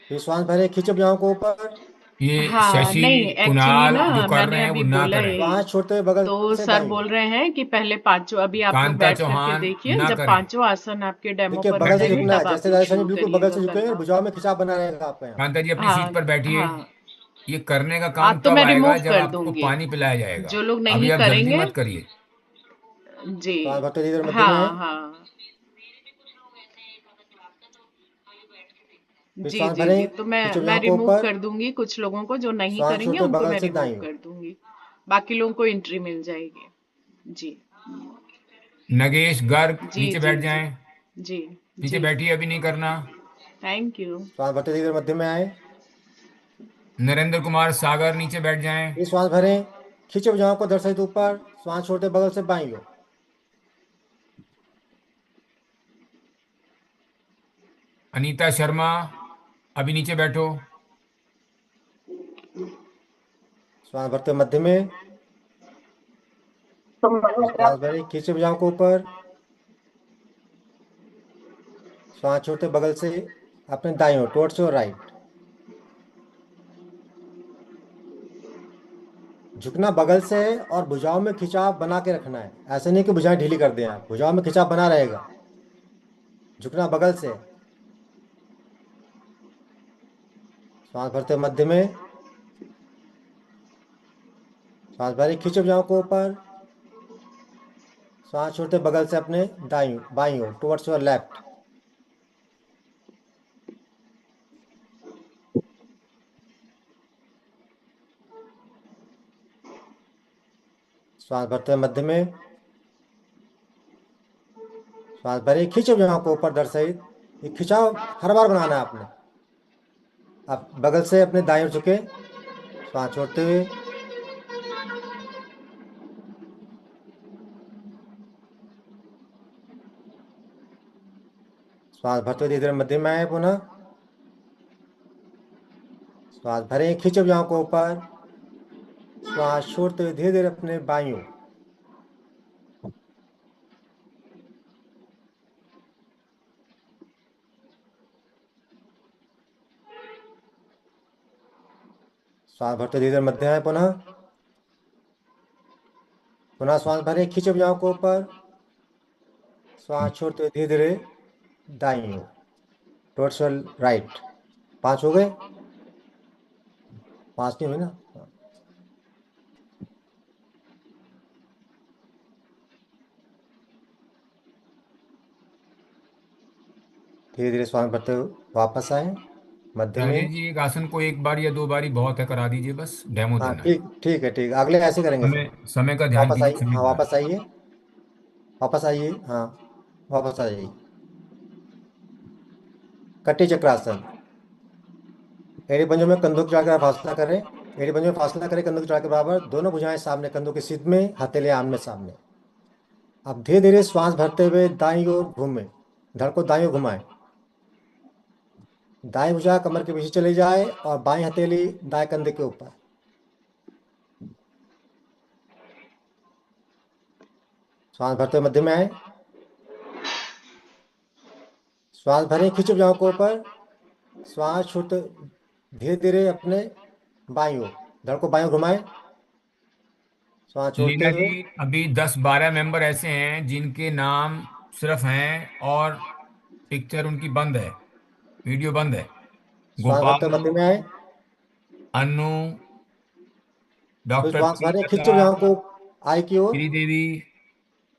फिर श्वास भरे, खींचे भुजाओं को ऊपर, ये हाँ, शशि नहीं एक्चुअली कुणाल ना, जो कर रहे मैंने हैं वो अभी ना बोला करें। यही। श्वास छोड़ते हुए बगल तो से सर दाईं ओर। बोल रहे हैं कि पहले पांचों, अभी आप लोग कांता बैठ करके चौहान देखिए, ना जब करें। पांचों आसन आपके डेमो देखिए, पर बगल से होंगे झुकना है, तब आप जैसे लोग राजस्थानी शुरू बिल्कुल बगल करिएगा से झुके, करना। भुजाओं में खिंचाव बना रहेगा आपका यहाँ। कांता जी, अपनी सीट हाँ पर बैठिए। हाँ ये करने का हाँ, काम तो तब मैं आएगा रिमूव जब कर आपको दूंगी। पानी पिलाया जाएगा। जो लोग अभी नहीं आप जल्दी करेंगे। मत करिए। जी। श्वास भरते धीरे धीरे मध्य में आए। हाँ हाँ। फिर जी, श्वास जी, भरें, जी। तो मैं खींचे मैं भुजाओं को रिमूव ऊपर, कर दूँगी कुछ लोगों को जो नहीं श्वास करेंगे छोड़ते उनको बगल मैं से रिमूव दाईं ओर। कर दूँगी। बाकी लोगों को एंट्री मिल जाएगी। जी। नगेश गर्ग जी, नीचे जी, बैठ जी। जाएं। जी, नीचे जी। बैठिए, अभी नहीं करना। Thank you. श्वास भरते धीरे धीरे मध्य में आए। नरेंद्र कुमार सागर नीचे बैठ जाएं। फिर श्वास भरें, खींचे भुजाओं को धड़ सहित ऊपर, श्वास छोड़ते बगल से बाईं ओर। अनीता शर्मा अभी नीचे बैठो। श्वास भरते मध्य में, श्वास भरें, खींचे भुजाओं को ऊपर, श्वास छोड़ते बगल से अपने दाईं ओर, टुवर्ड्स योर राइट। झुकना बगल से है और भुजाओं में खिंचाव बना के रखना है। ऐसे नहीं कि भुजाएं ढीली कर दें, आप भुजाओं में खिंचाव बना रहेगा। झुकना बगल से है। श्वास भरते मध्य में, श्वास भरें, खींचे भुजाओं को ऊपर, श्वास छोड़ते बगल से अपने दाईं बाईं ओर, टुवर्ड्स योर लेफ्ट। श्वास भरते मध्य में, श्वास भरें, खींचे भुजाओं को ऊपर धड़ सहित। ये खिंचाव हर बार बनाना है आपने। आप बगल से अपने दाईं ओर झुके, श्वास छोड़ते हुए, श्वास भरते हुए धीरे धीरे मध्य में आए पुनः। श्वास भरें, खींचे भुजाओं को ऊपर, श्वास छोड़ते हुए धीरे धीरे अपने बाईं ओर। श्वास भरते धीरे धीरे मध्य आए पुनः। पुनः श्वास भरें, खींचे भुजाओं को ऊपर, श्वास छोड़ते हुए धीरे धीरे दाईं ओर, टुवर्ड्स योर राइट। 5 हो गए? 5 नहीं हुए ना? धीरे धीरे श्वास भरते हुए वापस आए मध्य राजेश में। जी, एक आसन को एक बार या दो बार ही बहुत है, करा दीजिए, बस डेमो हाँ देना है। ठीक, ठीक है, ठीक है। अगले ऐसे करेंगे सब। समय समय का ध्यान वापस कीजिए, आइए, समय हाँ का। वापस आइए, वापस आइए, हाँ वापस आ जाइए। कटी चक्रासन। एड़ी पंजों में कंधों की चौड़ाई का फासला करें। एड़ी पंजों में फासला करें कंधों की चौड़ाई के बराबर। दोनों भुजाएं सामने, कंधों के सीध में, हथेली आमने सामने। अब धीरे धीरे श्वास भरते हुए दाईं ओर घूमें, धड़ को दाईं ओर घुमाएं। दाएं भुजा कमर के पीछे चली जाए और बाएं हथेली दाएं कंधे के ऊपर। श्वास भरते हुए मध्य में आए। श्वास भरें, खींचे भुजाओं को ऊपर, श्वास छोड़ते धीरे धीरे अपने बाईं ओर, धड़ को बाईं ओर घुमाएं, श्वास छोड़ते लीना हुए। जी, अभी 10-12 मेंबर ऐसे हैं जिनके नाम सिर्फ हैं और पिक्चर उनकी बंद है, वीडियो बंद है। श्वास भरते गोपाल, हुए मध्य में आए। अनु, फिर डॉक्टर श्वास भरें, खींचे प्रियलता, भुजाओं को आई की ओर, श्रीदेवी,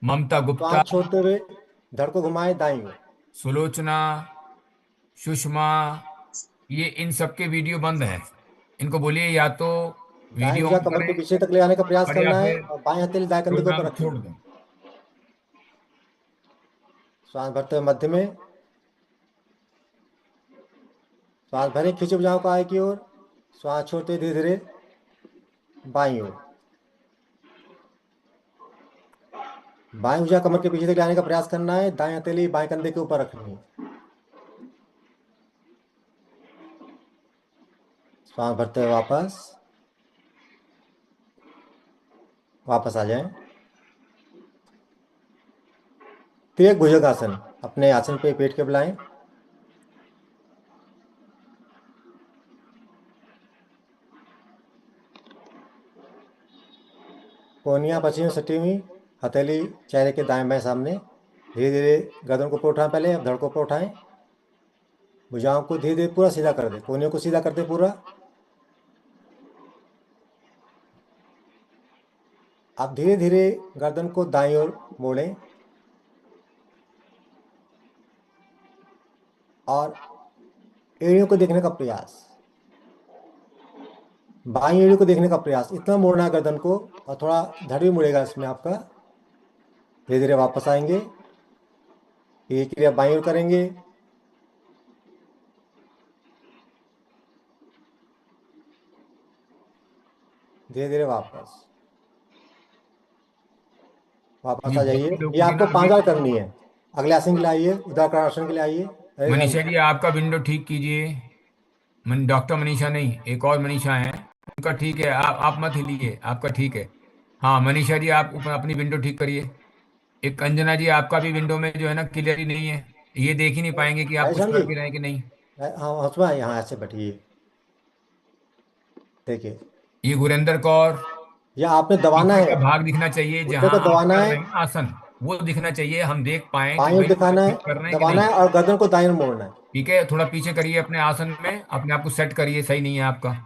ममता गुप्ता, श्वास छोड़ते हुए धड़ को घुमाएं दाईं ओर। सुलोचना, सुषमा, ये इन सबके वीडियो बंद हैं। इनको बोलिए या तो दाएं वीडियो भुजा ऑन कमर के करें पीछे तक ले आने का प्रयास और या करना है फिर और बाएं हथेली दाएं कंधे के ऊपर प्रोग्राम रखें। छोड़ दें। श्वास भरते हुए मध्य में, श्वास भरें, खींचे भुजाओं को आगे की ओर, श्वास छोड़ते हुए धीरे धीरे बाईं ओर। बाएं भुजा कमर के पीछे तक ले आने का प्रयास करना है, दाएं हथेली बाएं कंधे के ऊपर रखनी है। श्वास भरते हुए वापस वापस आ जाएं। तिर्यक भुजंगासन, अपने आसन पे पेट के बल लाएं। कोहनियां पश्चिम में सटी हुई, हथेली चेहरे के दाएं बाएं सामने। धीरे धीरे गर्दन को ऊपर उठाएं, पहले अब धड़ को ऊपर उठाएं। भुजाओं को धीरे धीरे पूरा सीधा कर दें, कोहनियों को सीधा कर दें पूरा। अब धीरे धीरे गर्दन को दाईं ओर मोड़ें और एड़ियों को देखने का प्रयास, बाई एड़ी को देखने का प्रयास, इतना मोड़ना है गर्दन को, और थोड़ा धड़ भी मुड़ेगा इसमें आपका। धीरे धीरे वापस आएंगे, ये क्रिया बाई ओर करेंगे। धीरे धीरे वापस वापस ये आ बहुत जाइए। ही ये लोगों की आपको ना 5 बार अभी। करनी है। अगले आसन के लिए आइए, उदराकरासन के लिए आइए। मनीषा जी आपका विंडो ठीक कीजिए। डॉक्टर मनीषा नहीं, एक और मनीषा है, उनका ठीक है। आप मत हिलिए, आपका ठीक है। हाँ मनीषा जी, आप अपनी विंडो ठीक करिए। एक अंजना जी, आपका भी विंडो में जो है ना क्लियर ही नहीं है, ये देख ही नहीं पाएंगे कि आप कुछ राधेश्याम जी, कर भी रहे हैं कि नहीं। हाँ हंसुआ यहाँ ऐसे बैठिए। देखिए, ये गुरेंद्र कौर, ये आपने दबाना पीछे है, का भाग दिखना चाहिए घुटने जहां को आप दबाना कर है, रहे हैं ना आसन, वो दिखना चाहिए, हम देख पाएं कि बाईं ओर भाई दिखाना है, ठीक कर रहे हैं कि दबाना नहीं। है, और गर्दन को दाईं ओर मोड़ना है। ठीक है, थोड़ा पीछे करिए अपने आसन में, अपने आप को सेट करिए। सही नहीं है आपका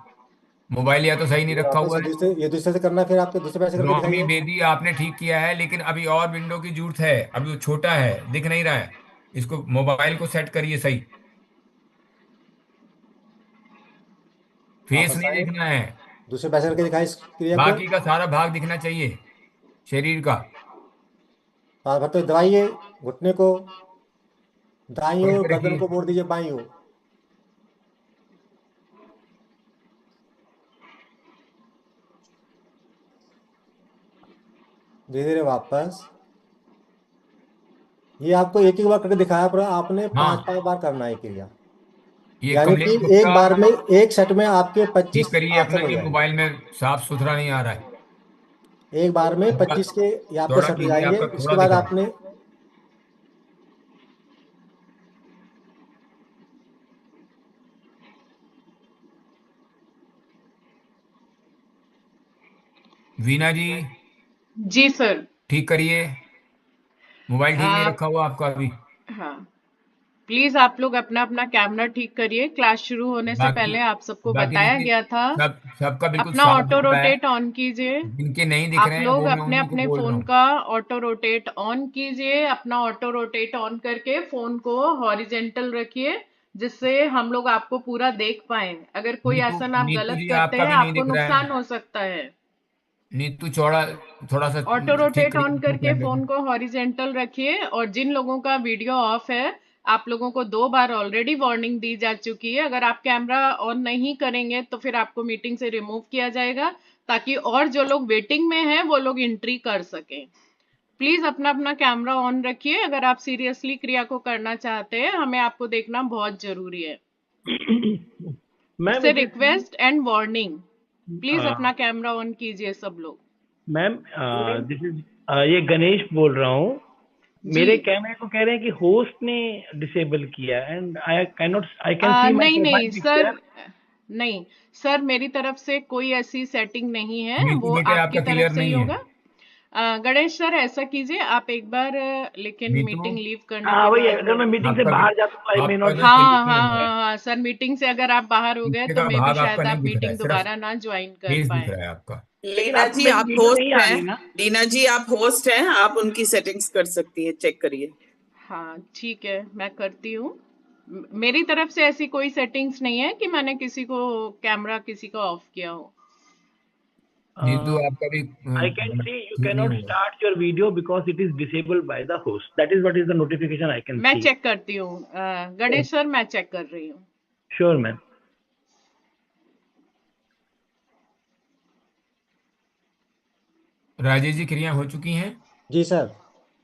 मोबाइल, या तो सही नहीं ये रखा वापस हुआ है। ये दूसरे से करना है, फिर आपके दूसरे पैर से करके रोमी दिखाइए। बेदी, आपने ठीक किया है, लेकिन अभी और विंडो की जरूरत है, अभी वो छोटा है, दिख नहीं रहा है। इसको मोबाइल को सेट करिए सही, फेस वापस नहीं आए, दिखना है, दूसरे पैर से करके दिखाए इस क्रिया को। बाकी का सारा भाग दिखना चाहिए शरीर का। सांस भरते हुए दबाइए घुटने को, दाईं पकड़ ओर, के गर्दन रखिए। को मोड़ दीजिए बाईं ओर। धीरे धीरे वापस। ये आपको एक एक बार करके दिखाया, पर आपने पांच हाँ, पांच बार करना है क्रिया। ये यानी कि कमलेश गुप्ता, एक बार में, एक सेट में आपके ठीक 25 करिए आसन अपना, हो ये जाएंगे। मोबाइल में साफ सुथरा नहीं आ रहा है। एक बार में थोड़ा 25 के ये आपके थोड़ा सेट हो कीजिए, जाएंगे। आपका उसके थोड़ा बाद दिख रहा है। आपने वीना जी, जी सर। ठीक करिए, मोबाइल ठीक नहीं आप रखा हुआ आपका अभी। हाँ, प्लीज आप लोग अपना अपना कैमरा ठीक करिए। क्लास शुरू होने से बाकी पहले आप सबको बाकी बताया जिनके, गया था। सबका बिल्कुल अपना साफ ऑटो दिख रहा है। रोटेट ऑन कीजिए। जिनके नहीं दिख आप रहे हैं लोग वो मैं अपने उन्हीं को अपने बोल रहा फोन हूँ। का ऑटो रोटेट ऑन कीजिए। अपना ऑटो रोटेट ऑन करके फोन को हॉरिजेंटल रखिए, जिससे हम लोग आपको पूरा देख पाए। अगर कोई नीतू आसन आप नीतू गलत जी, करते आपका हैं भी नहीं आपको दिख रहा है। नुकसान हो सकता है। नीतू चौड़ा, थोड़ा सा ऑटो ठीक रोटेट करिए ऑन अपने करके कैमरे फोन को। को हॉरिजेंटल रखिए। और जिन लोगों का वीडियो ऑफ है, आप लोगों को 2 बार ऑलरेडी वार्निंग दी जा चुकी है। अगर आप कैमरा ऑन नहीं करेंगे तो फिर आपको मीटिंग से रिमूव किया जाएगा, ताकि और जो लोग वेटिंग में हैं वो लोग एंट्री कर सकें। प्लीज अपना अपना कैमरा ऑन रखिए। अगर आप सीरियसली क्रिया को करना चाहते हैं, हमें आपको देखना बहुत जरूरी है। मैम इससे it is request and warning, please अपना कैमरा ऑन कीजिए सब लोग। मैम दिस इज ये गणेश बोल रहा हूँ। जी। मेरे कैमरे को कह रहे हैं कि होस्ट ने डिसेबल किया and I can see my नहीं प्रोफाइल नहीं सर, पिक्चर। नहीं सर, मेरी तरफ से कोई ऐसी सेटिंग नहीं है, नीतू वो बेटे, आपकी आपका तरफ क्लियर से ही नहीं है। होगा। गणेश सर, ऐसा कीजिए आप एक बार, लेकिन नीतू, मीटिंग लीव करने हाँ के वही है, बाद अगर मैं मीटिंग से आपका बाहर जाता हूँ आई मे आपका नॉट जो सी। हाँ हाँ क्लियर है, हाँ हाँ सर, मीटिंग से अगर आप बाहर हो गए पीछे तो का मे बी भाग आपका शायद नहीं आप दिख रहा है, मीटिंग सिर्फ दोबारा ना ज्वाइन कर फेस दिख पाए। रहा है आपका। लेकिन लीना आपको जी मेरी आप वीडियो नहीं होस्ट आ हैं, रही ना। लीना जी आप होस्ट हैं, आप उनकी सेटिंग्स कर सकती हैं, चेक करिए। हाँ ठीक है, मैं करती हूँ। मेरी तरफ से ऐसी कोई सेटिंग्स नहीं है कि मैंने किसी को कैमरा किसी का ऑफ किया हो। नीतू आपका भी I can see you ठीक नहीं cannot होगा। start your video because it is disabled by the host. That is what is the notification I can मैं see. चेक करती हूँ। गणेश सर, मैं चेक कर रही हूँ। Sure, man. राजेश जी, क्रिया हो चुकी हैं? जी सर।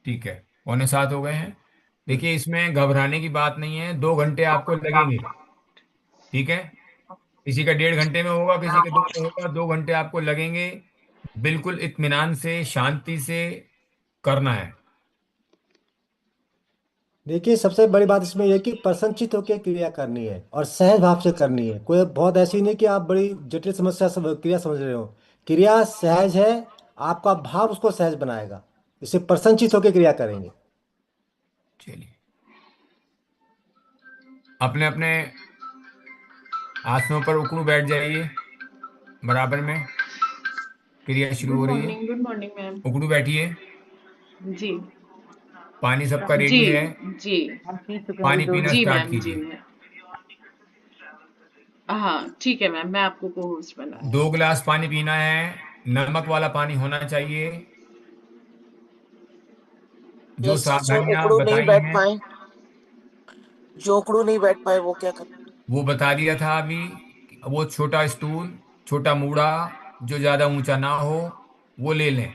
ठीक है, 6:45 हो गए हैं। देखिए, इसमें घबराने की बात नहीं है, 2 घंटे आपको लगेंगे। ठीक है, किसी का 1.5 घंटे में होगा, किसी के 2 में होगा, 2 घंटे आपको लगेंगे। बिल्कुल इत्मीनान से, शांति से करना है। देखिए, सबसे बड़ी बात इसमें यह है कि प्रसन्नचित होकर क्रिया करनी है और सहज भाव से करनी है। कोई बहुत ऐसी नहीं कि आप बड़ी जटिल समस्या क्रिया समझ रहे हो। क्रिया सहज है, आपका भाव उसको सहज बनाएगा। इसे प्रसन्नचित होकर क्रिया करेंगे। चलिए, अपने अपने आसनों पर उकड़ू बैठ जाइए, बराबर में क्रिया शुरू हो रही है। Good morning ma'am. उकड़ू बैठिए। जी पानी सबका जी रेडी है, जी पानी पीना जी स्टार्ट मैम, जी कीजिए। मैम। हाँ ठीक है मैम, मैं आपको को होस्ट बना। 2 गिलास पानी पीना है। नमक वाला पानी होना चाहिए। जो जैसे जो सावधानियां उकड़ू नहीं बताई बैठ हैं पाए, जो उकड़ू नहीं बैठ पाए वो क्या करें? वो बता दिया था अभी। वो छोटा स्टूल, छोटा मूड़ा, जो ज्यादा ऊंचा ना हो, वो ले लें।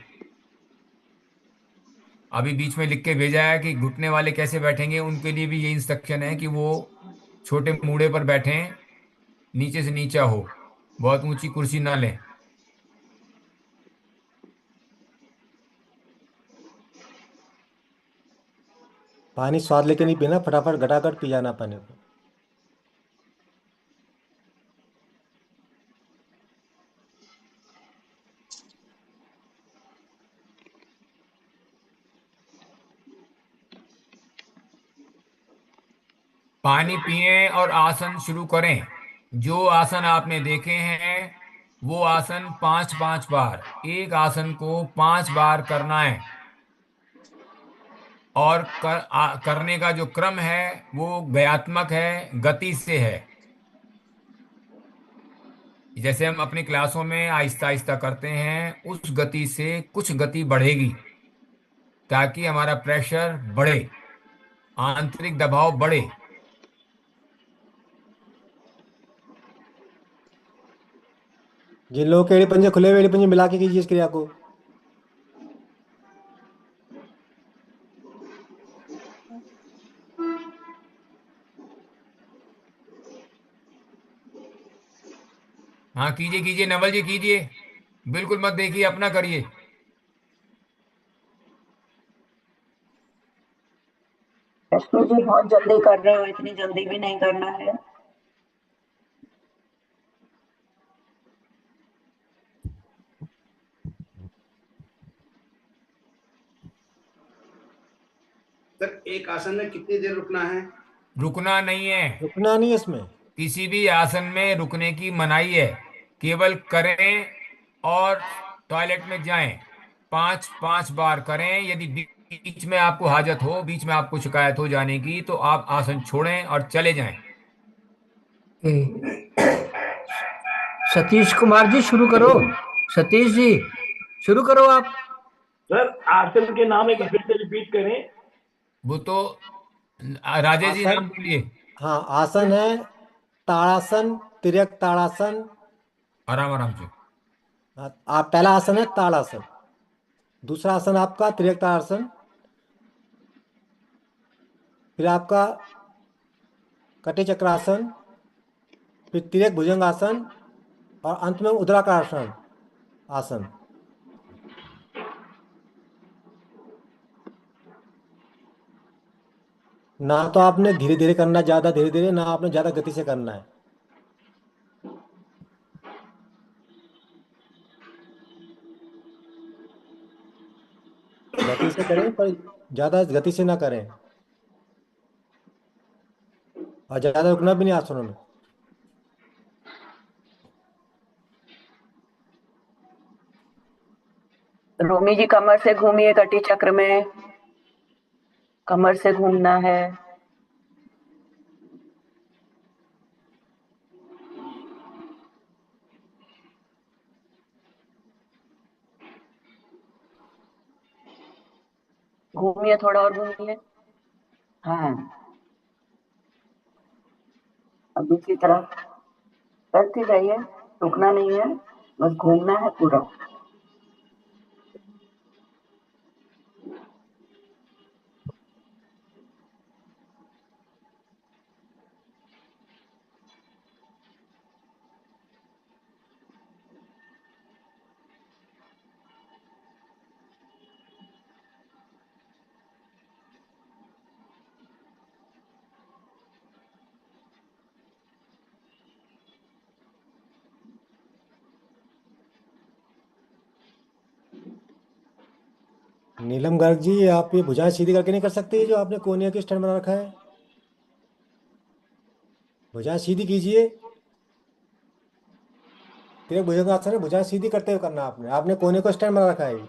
अभी बीच में लिख के भेजा है कि घुटने वाले कैसे बैठेंगे, उनके लिए भी ये इंस्ट्रक्शन है कि वो छोटे मूड़े पर बैठें, नीचे से नीचा हो, बहुत ऊंची कुर्सी ना लें। पानी स्वाद लेके नहीं पीना, फटाफट घटाघट पी जाना पानी को। पानी पिएं और आसन शुरू करें। जो आसन आपने देखे हैं वो आसन 5-5 बार, एक आसन को 5 बार करना है। और करने का जो क्रम है वो गयात्मक है, गति से है। जैसे हम अपनी क्लासों में आहिस्ता आहिस्ता करते हैं, उस गति से कुछ गति बढ़ेगी ताकि हमारा प्रेशर बढ़े, आंतरिक दबाव बढ़े। जिन लोगों के एड़ी पंजे खुले हुए, एड़ी पंजे मिला के कीजिए इस क्रिया को। हाँ कीजिए कीजिए नवल जी, कीजिए। बिल्कुल मत देखिए, अपना करिए। एसपी जी बहुत जल्दी कर रहे हो, इतनी जल्दी भी नहीं करना है। सर एक आसन में कितनी देर रुकना है? रुकना नहीं है। रुकना नहीं है इसमें। किसी भी आसन में रुकने की मनाही है। केवल करें और टॉयलेट में जाएं। 5-5 बार करें। यदि बीच में आपको हाजत हो, बीच में आपको शिकायत हो जाने की, तो आप आसन छोड़ें और चले जाएं। सतीश कुमार जी शुरू करो। सतीश जी शुरू करो आप। सर आसन के नाम एक बार फिर से रिपीट करें। वो तो राजेश जी नाम आसन, बोलिए। हाँ आसन है ताड़ासन, तिर्यक ताड़ासन। आराम आराम से। आप पहला आसन है ताड़ासन, दूसरा आसन आपका तिर्यक ताड़ासन, फिर आपका कटी चक्रासन, फिर तिर्यक भुजंगासन, और अंत में उदराकारासन आसन। ना तो आपने धीरे धीरे करना, ज्यादा धीरे धीरे, ना आपने ज्यादा गति से करना है। गति से करें पर ज्यादा गति से ना करें, और ज्यादा रुकना भी नहीं आसनों में। रोमी जी कमर से घूमिए, कटी चक्र में कमर से घूमना है। घूमिए, थोड़ा और घूमिए। हाँ, अब दूसरी तरफ करते जाइए, रुकना नहीं है, बस घूमना है पूरा। नीलम गर्ग जी, आप ये भुजाएं सीधी करके नहीं कर सकते, ये जो आपने कोनिया की स्टैंड बना रखा है। भुजाएं सीधी कीजिए। तिरक भुजंगासन है, भुजाएं सीधी करते हुए करना आपने, आपने कोने को स्टैंड बना रखा है ये।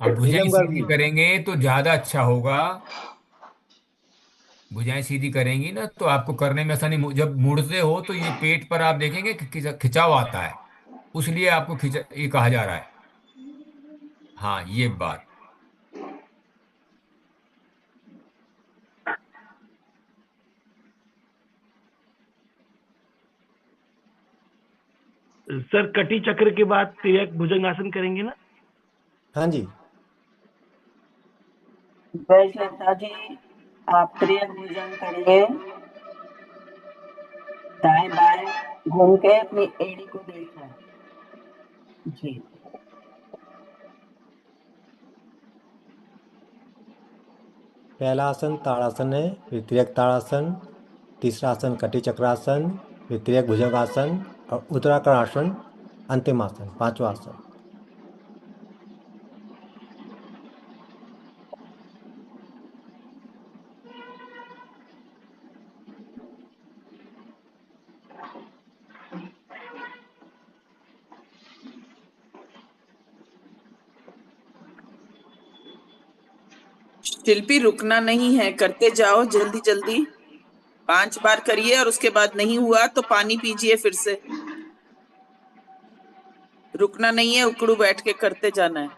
अब भुजाएं नीलम गर्ग सीधी जी, करेंगे तो ज्यादा अच्छा होगा। भुजाएं सीधी करेंगी ना तो आपको करने में आसानी, जब मुड़ते हो तो ये पेट पर आप देखेंगे कि खिंचाव आता है, उसलिए आपको खिंचा ये कहा जा रहा है। हाँ ये बात। सर कटी चक्र के बाद तिर्यक भुजंगासन करेंगे ना? हाँ जी। जय श्वेता जी, आप त्रियक भुजंग करिए, दाएं बाएं घूम के अपनी एड़ी को देखना है जी। पहला आसन ताड़ासन है, फिर तिर्यक ताड़ासन, तीसरा आसन कटी चक्रासन, फिर तिर्यक भुजंगासन और उत्तराखंड आसन, अंतिम आसन, पांचवा आसन। शिल्पी रुकना नहीं है, करते जाओ जल्दी जल्दी। 5 बार करिए और उसके बाद नहीं हुआ तो पानी पीजिए फिर से। रुकना नहीं है, उकड़ू बैठ के करते जाना है।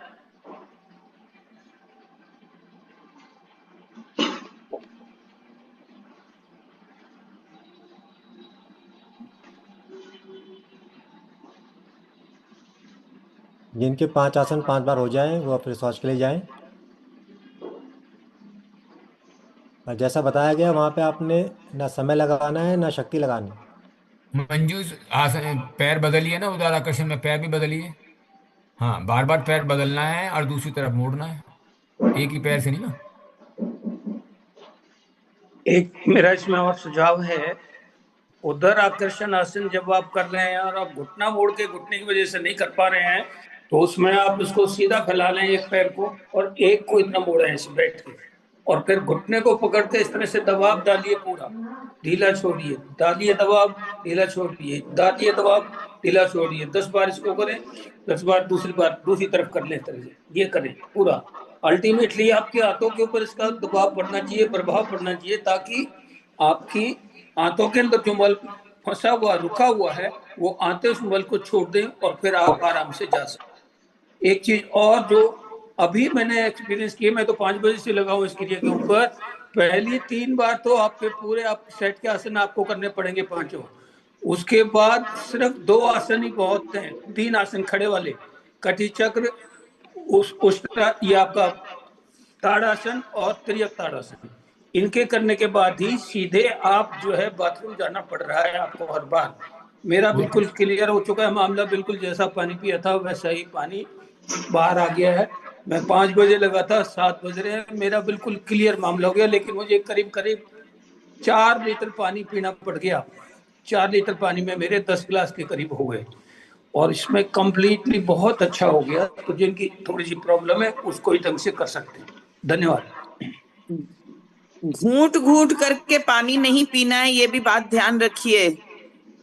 जिनके 5 आसन 5 बार हो जाएं वो फिर शौच के लिए जाएं। और जैसा बताया गया वहां पे आपने ना समय लगाना है ना शक्ति लगानी। मंजू आसन पैर बदलिए ना, उदार आकर्षण में पैर भी बदलिए। हाँ बार बार पैर बदलना है और दूसरी तरफ मोड़ना है, एक ही पैर से नहीं ना। एक मेरा इसमें और सुझाव है, उधर आकर्षण आसन जब आप कर रहे हैं और आप घुटना मोड़ के घुटने की वजह से नहीं कर पा रहे हैं, तो उसमें आप इसको सीधा फैला लें एक पैर को और एक को इतना मोड़ें ऐसे बैठ के, और फिर घुटने को पकड़ के इस तरह से दबाव डालिए, पूरा ढीला छोड़िए, डालिए दबाव, ढीला छोड़िए, डालिए दबाव, ढीला छोड़िए। 10 बार इसको करें, 10 बार दूसरी तरफ कर लें, तरह से ये करें पूरा। अल्टीमेटली आपके हाथों के ऊपर इसका दबाव पड़ना चाहिए, प्रभाव पड़ना चाहिए, ताकि आपकी आंतों के अंदर जो मल फंसा हुआ रुका हुआ है वो आते उस मल को छोड़ दें और फिर आप आराम से जा सकते। एक चीज और जो अभी मैंने एक्सपीरियंस किया, मैं तो 5 बजे से लगा हूँ इस क्रिया के ऊपर। पहली 3 बार तो आपके पूरे आप सेट के आसन आपको करने पड़ेंगे 5। उसके बाद सिर्फ 2 आसन ही बहुत हैं, 3 आसन खड़े वाले, कटी चक्र, उस ये आपका ताड़ासन और त्रियक ताड़ासन, इनके करने के बाद ही सीधे आप जो है बाथरूम जाना पड़ रहा है आपको हर बार। मेरा बिल्कुल क्लियर हो चुका है मामला, बिल्कुल जैसा पानी पिया था वैसा ही पानी बाहर आ गया है। मैं 5 बजे लगा था, 7 बज रहे हैं, मेरा बिल्कुल क्लियर मामला हो गया। लेकिन मुझे करीब करीब 4 लीटर पानी पीना पड़ गया। 4 लीटर पानी में मेरे 10 गिलास के करीब हो गए, और इसमें कंप्लीटली बहुत अच्छा हो गया। तो जिनकी थोड़ी सी प्रॉब्लम है उसको ही ढंग से कर सकते हैं। धन्यवाद। घूंट घूंट करके पानी नहीं पीना है, ये भी बात ध्यान रखिए।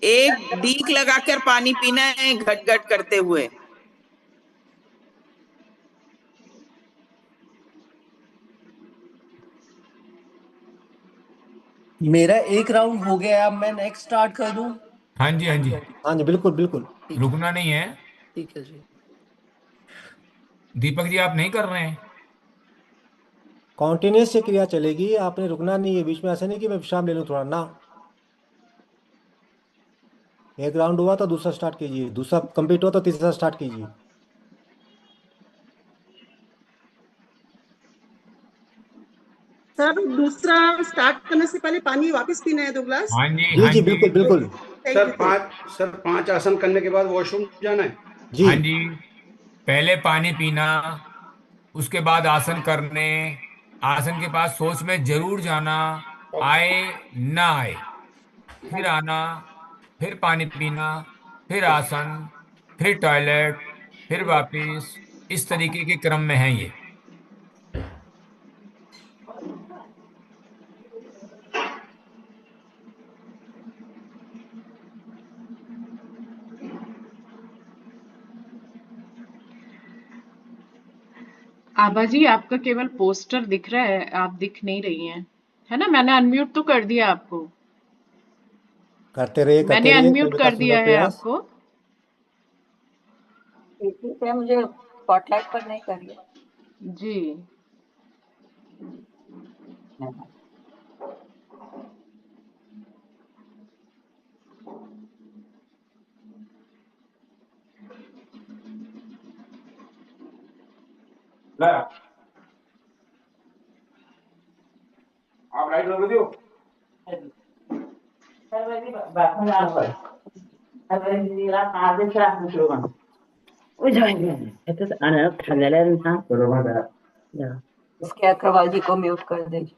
एक डीक लगाकर पानी पीना है घट घट करते हुए। मेरा एक राउंड हो गया, अब मैं नेक्स्ट स्टार्ट कर दूं? हाँ जी हाँ जी, हाँ जी बिल्कुल बिल्कुल। रुकना नहीं है। ठीक है जी। दीपक जी आप नहीं कर रहे हैं? कॉन्टिन्यूस से क्रिया चलेगी, आपने रुकना नहीं है बीच में, ऐसा नहीं कि मैं विश्राम ले लूँ थोड़ा ना। एक राउंड हुआ तो दूसरा स्टार्ट कीजिए, दूसरा कंप्लीट हुआ तो तीसरा स्टार्ट कीजिए। सर दूसरा स्टार्ट करने से पहले पानी वापस पीना है 2 गिलास? हाँ जी जी हाँ जी जी। बिल्कुल बिल्कुल। सर 5 आसन करने के बाद वॉशरूम जाना है? जी हाँ जी, पहले पानी पीना, उसके बाद आसन करने, आसन के पास सोच में जरूर जाना, आए ना आए, फिर आना, फिर पानी पीना, फिर आसन, फिर टॉयलेट, फिर वापिस, इस तरीके के क्रम में है ये। आभा जी आपका केवल पोस्टर दिख रहा है, आप दिख नहीं रही हैं। है ना? मैंने अनम्यूट तो कर दिया आपको। करते रहिए मैंने करते रहिए, कोई अनम्यूट बेकार कर सुंदर दिया है प्रयास। आपको। ठीक है, मुझे स्पॉटलाइट पर नहीं करिए। जी। आप लाइट लगा दियो। इसके अग्रवाल जी को म्यूट कर दीजिए।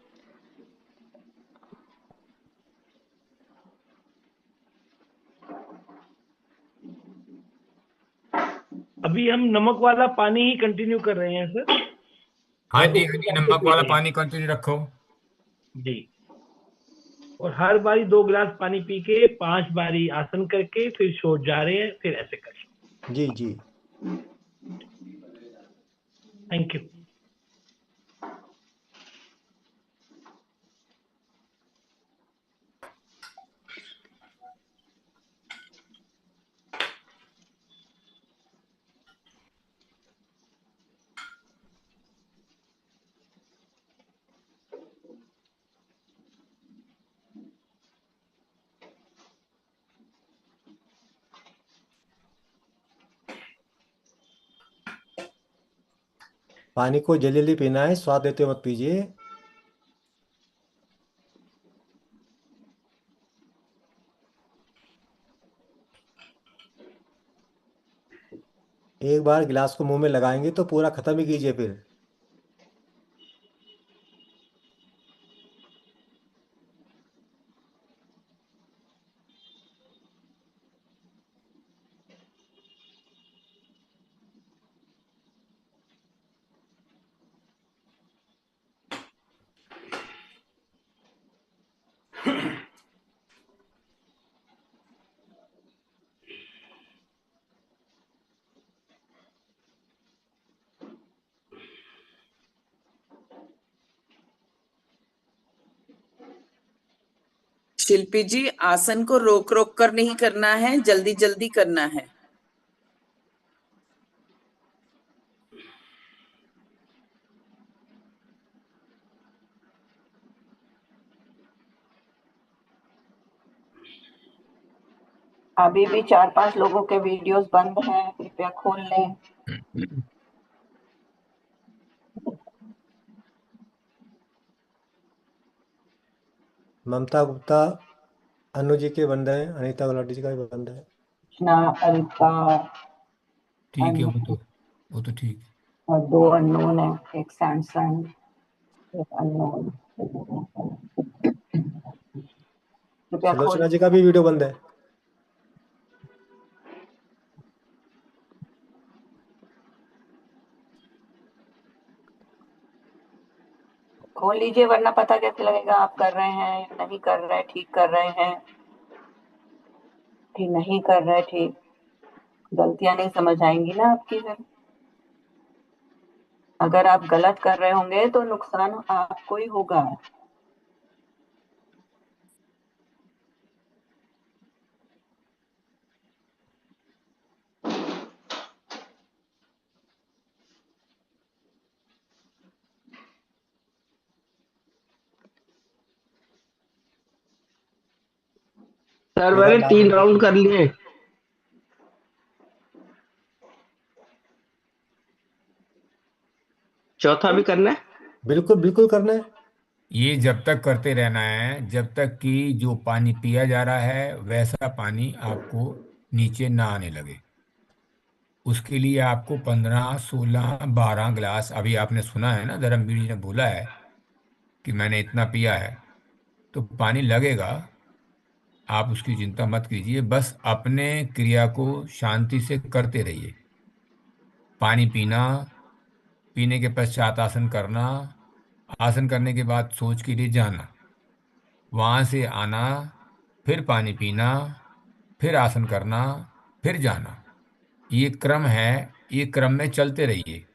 अभी हम नमक वाला पानी ही कंटिन्यू कर रहे हैं सर। हाँ जी, हाँ जी, नमक वाला पानी कंटिन्यू रखो। जी। और हर बारी 2 गिलास पानी पी के 5 बारी आसन करके फिर सो जा रहे हैं, फिर ऐसे करें। जी जी। Thank you. पानी को जल्दी जल्दी पीना है, स्वाद देते मत पीजिए। एक बार गिलास को मुंह में लगाएंगे तो पूरा खत्म ही कीजिए फिर। शिल्पी जी, आसन को रोक रोक कर नहीं करना है, जल्दी जल्दी करना है। अभी भी 4-5 लोगों के वीडियोस बंद हैं, कृपया खोल लें। ममता गुप्ता, अनु जी के बंद है, अनीता गुलाटी जी का भी बंद है। कृष्णा, अल्पा, ठीक है, अनु वो तो ठीक है। और 2 अननोन है, एक सैमसंग, एक अननोन। कृपया खोल। सुलोचना जी का भी वीडियो बंद है। खोल लीजिए, वरना पता कैसे लगेगा आप कर रहे हैं, नहीं कर रहे, ठीक कर रहे हैं कि नहीं कर रहे ठीक। गलतियां नहीं समझ आएंगी ना आपकी फिर। अगर आप गलत कर रहे होंगे तो नुकसान आपको ही होगा। सर मेरा मैंने नाम 3 राउंड कर लिए। चौथा भी करना है? बिल्कुल बिल्कुल करना है। ये जब तक करते रहना है जब तक कि जो पानी पिया जा रहा है वैसा पानी आपको नीचे ना आने लगे। उसके लिए आपको 15, 16, 12 गिलास, अभी आपने सुना है ना, धर्मवीर जी ने बोला है कि मैंने इतना पिया है, तो पानी लगेगा। आप उसकी चिंता मत कीजिए, बस अपने क्रिया को शांति से करते रहिए। पानी पीना, पीने के पश्चात आसन करना, आसन करने के बाद सोच के लिए जाना, वहां से आना, फिर पानी पीना, फिर आसन करना, फिर जाना। ये क्रम है, ये क्रम में चलते रहिए।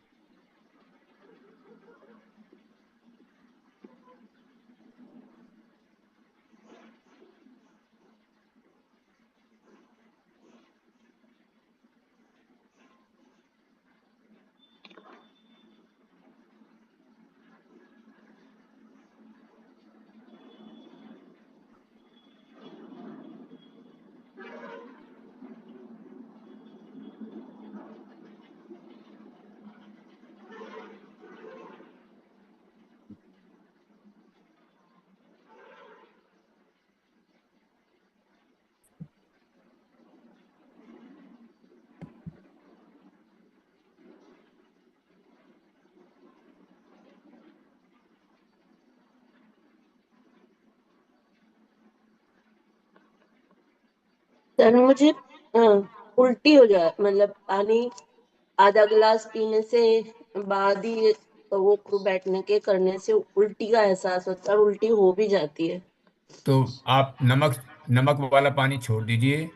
सर मुझे उल्टी हो जाए, मतलब पानी आधा गिलास पीने से बाद ही वो उकड़ू बैठने के करने से उल्टी का एहसास होता है और उल्टी हो भी जाती है। तो आप नमक नमक वाला पानी छोड़ दीजिए,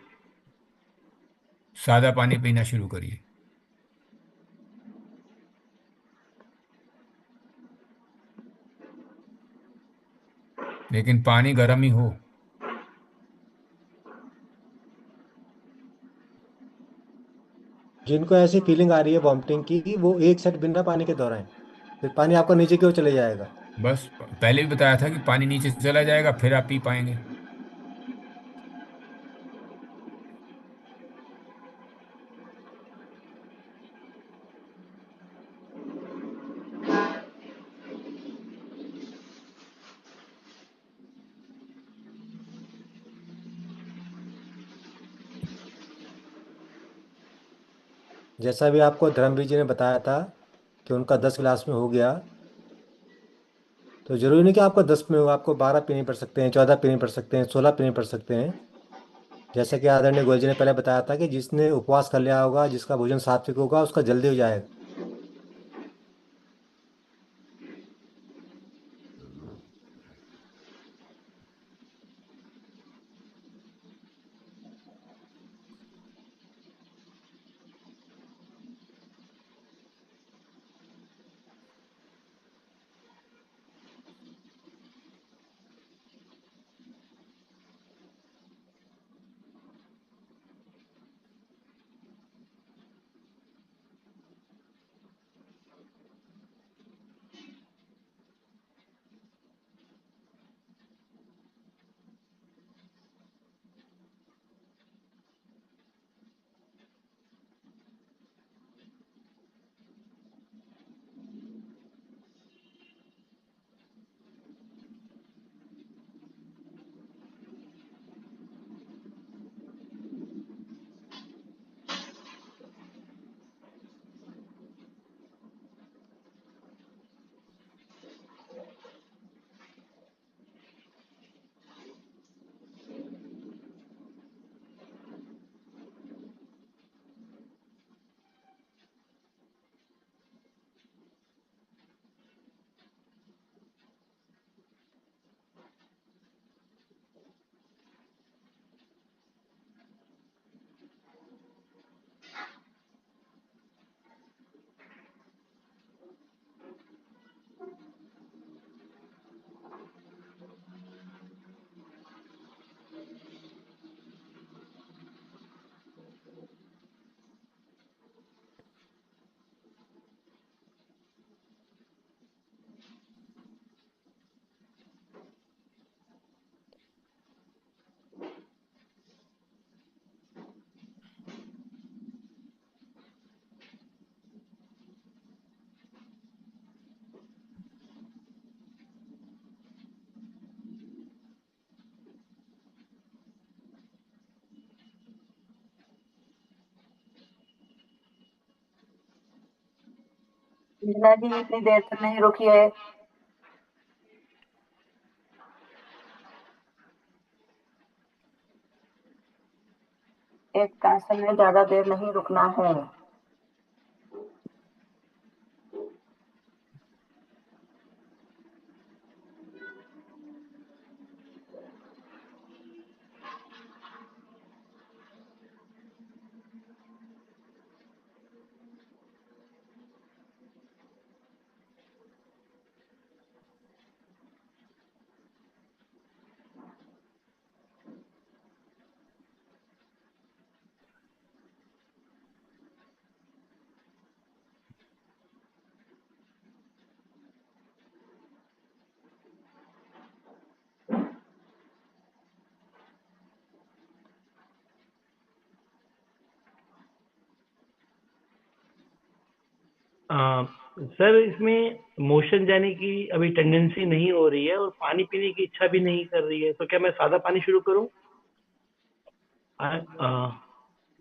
सादा पानी पीना शुरू करिए। लेकिन पानी गर्म ही हो। जिनको ऐसी फीलिंग आ रही है वॉमिटिंग की, वो एक सेट बिना पानी के दोहराएं, फिर पानी आपका नीचे की ओर चले जाएगा। बस पहले भी बताया था कि पानी नीचे चला जाएगा, फिर आप पी पाएंगे। जैसा भी आपको धर्मवीर जी ने बताया था कि उनका 10 गिलास में हो गया, तो जरूरी नहीं कि आपको 10 में हो, आपको 12 पीने पड़ सकते हैं, 14 पीने पड़ सकते हैं, 16 पीने पड़ सकते हैं। जैसे कि आदरणीय गोयल जी ने पहले बताया था कि जिसने उपवास कर लिया होगा, जिसका भोजन सात्विक होगा, उसका जल्दी हो जाएगा। अंजना जी इतनी देर तक नहीं रुकी है। एक आसन में ज्यादा देर नहीं रुकना है। सर इसमें मोशन जाने की अभी टेंडेंसी नहीं हो रही है और पानी पीने की इच्छा भी नहीं कर रही है, तो क्या मैं सादा पानी शुरू करूं?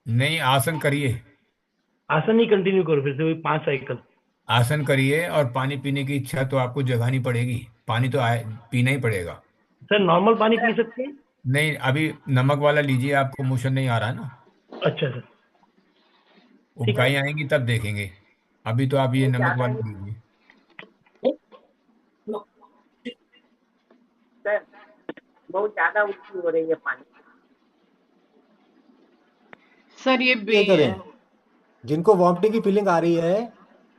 नहीं, आसन करिए। आसन ही कंटिन्यू करो फिर से वही 5 साइकिल? आसन करिए और पानी पीने की इच्छा तो आपको जगानी पड़ेगी, पानी तो पीना ही पड़ेगा। सर नॉर्मल पानी पी सकते हैं? नहीं, अभी नमक वाला लीजिए, आपको मोशन नहीं आ रहा है ना। अच्छा सर। ठीक है। उबकाई आएंगी तब देखेंगे। अभी तो आप ये बहुत नमक ज्यादा वाला ही लीजिए। सर, बहुत ज्यादा उल्टी हो रही है पानी। सर ये करें, जिनको वॉमिटिंग की फीलिंग आ रही है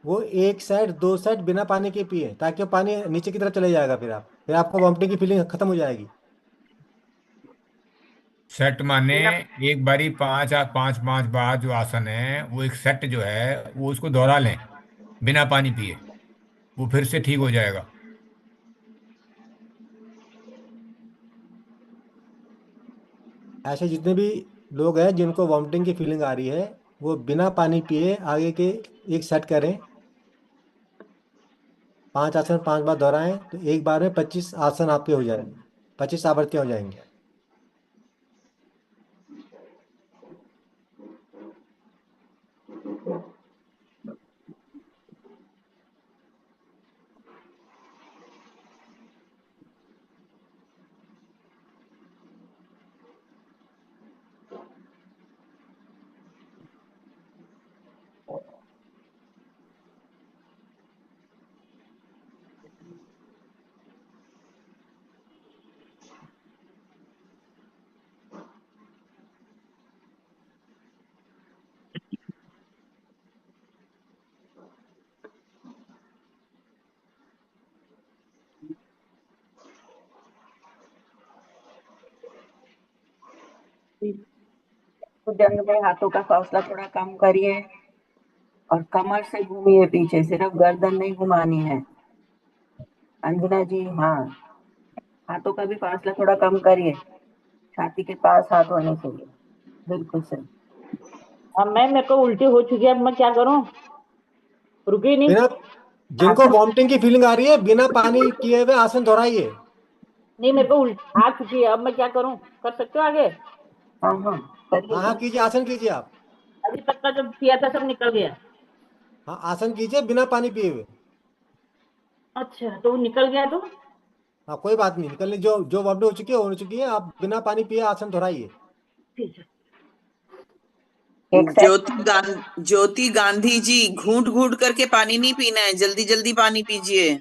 वो एक सेट 2 सेट बिना पानी के पिए, ताकि वो पानी नीचे की तरफ चले जाएगा, फिर आपको वॉमिटिंग की फीलिंग खत्म हो जाएगी। सेट माने बिना एक बारी पांच पांच पांच बार जो आसन है वो एक सेट जो है वो उसको दोहरा लें बिना पानी पिए, वो फिर से ठीक हो जाएगा। ऐसे जितने भी लोग हैं जिनको वॉमिटिंग की फीलिंग आ रही है, वो बिना पानी पिए आगे के एक सेट करें। 5 आसन 5 बार दोहराएं तो एक बार में 25 आसन आपके हो जाएंगे, 25 आवृत्तियां हो जाएंगी। तो जंग में हाथों का फासला थोड़ा कम करिए और कमर से घूमिए पीछे, सिर्फ गर्दन नहीं घुमानी है। अंजना जी, हाँ, हाथों का भी फासला थोड़ा कम करिए, छाती के पास हाथ होने चाहिए। बिल्कुल सही। अब मैम मेरे को उल्टी हो चुकी है, अब मैं क्या करूं? रुकी नहीं। बिना जिनको आसन, वॉमिटिंग की फीलिंग आ रही है बिना पानी किए हुए आसन दोहराइए। नहीं, मेरे को उल्टी आ चुकी है, अब मैं क्या करूं? कर सकते हो आगे? हाँ हाँ, करिए हाँ हाँ, करिए। कीजिए, आसन कीजिए आप। अभी तक का जो किया था सब निकल गया। हाँ, आसन कीजिए बिना पानी पिए हुए। अच्छा, तो वो निकल गया तो? हाँ, कोई बात नहीं, निकलने जो जो वॉमिटिंग हो चुकी है, आप बिना पानी पिए आसन दोहराइए। ठीक है। एक सेट। ज्योति गांधी जी, घूंट घूंट करके पानी नहीं पीना है, जल्दी जल्दी पानी पीजिए।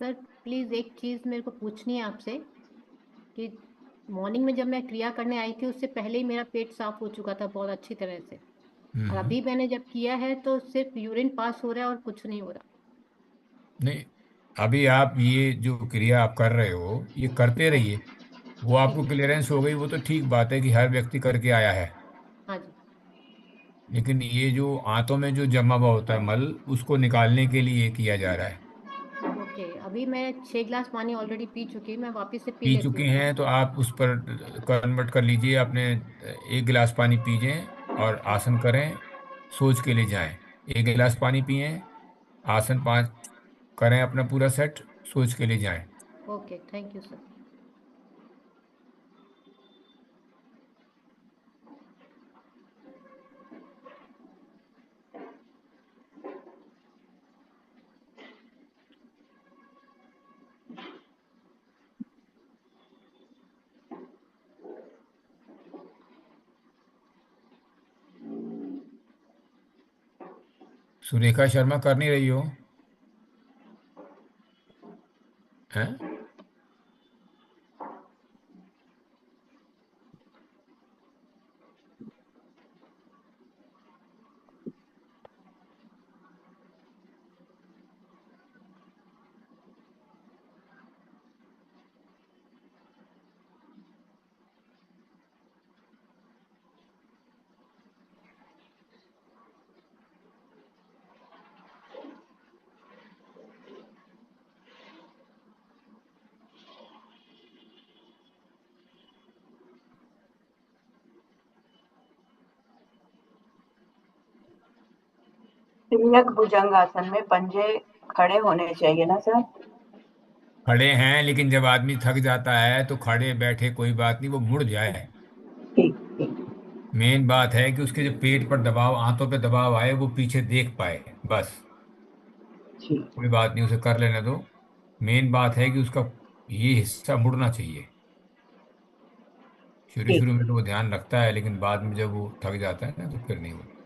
सर प्लीज़ एक चीज़ मेरे को पूछनी है आपसे कि मॉर्निंग में जब मैं क्रिया करने आई थी उससे पहले ही मेरा पेट साफ हो चुका था बहुत अच्छी तरह से, और हम्म। अभी मैंने जब किया है तो सिर्फ यूरिन पास हो रहा है और कुछ नहीं हो रहा। नहीं, अभी आप ये जो क्रिया आप कर रहे हो ये करते रहिए। वो ठीक आपको है। क्लियरेंस हो गई, वो तो ठीक बात है कि हर व्यक्ति करके आया है। हाँ जी। लेकिन ये जो आंतों में जो जमा हुआ होता है मल, उसको निकालने के लिए ये किया जा रहा है। ओके, अभी मैं 6 गिलास पानी ऑलरेडी पी चुकी हूँ, मैं वापस से पी पी लेती चुके हूँ। हैं तो आप उस पर कन्वर्ट कर लीजिए अपने। 1 गिलास पानी पीजिए और आसन करें, सोच के लिए जाएं। 1 गिलास पानी पिए, आसन 5 करें, अपना पूरा सेट, सोच के लिए जाएं। Okay, thank you sir. Surekha Sharma कर नहीं रही हो? हैं? तिर्यक भुजंगासन में पंजे खड़े होने चाहिए ना सर? खड़े हैं, लेकिन जब आदमी थक जाता है तो खड़े बैठे कोई बात नहीं, वो मुड़ जाए। ठीक ठीक। मेन बात है कि उसके जो पेट पर दबाव, आंतों पे दबाव आए, वो पीछे देख पाए, बस। ठीक। कोई बात नहीं, उसे कर लेने दो। मेन बात है कि उसका ये हिस्सा मुड़ना चाहिए। शुरू ठीक। शुरू में तो वो ध्यान रखता है, लेकिन बाद में जब वो थक जाता है ना, तो फिर नहीं होता।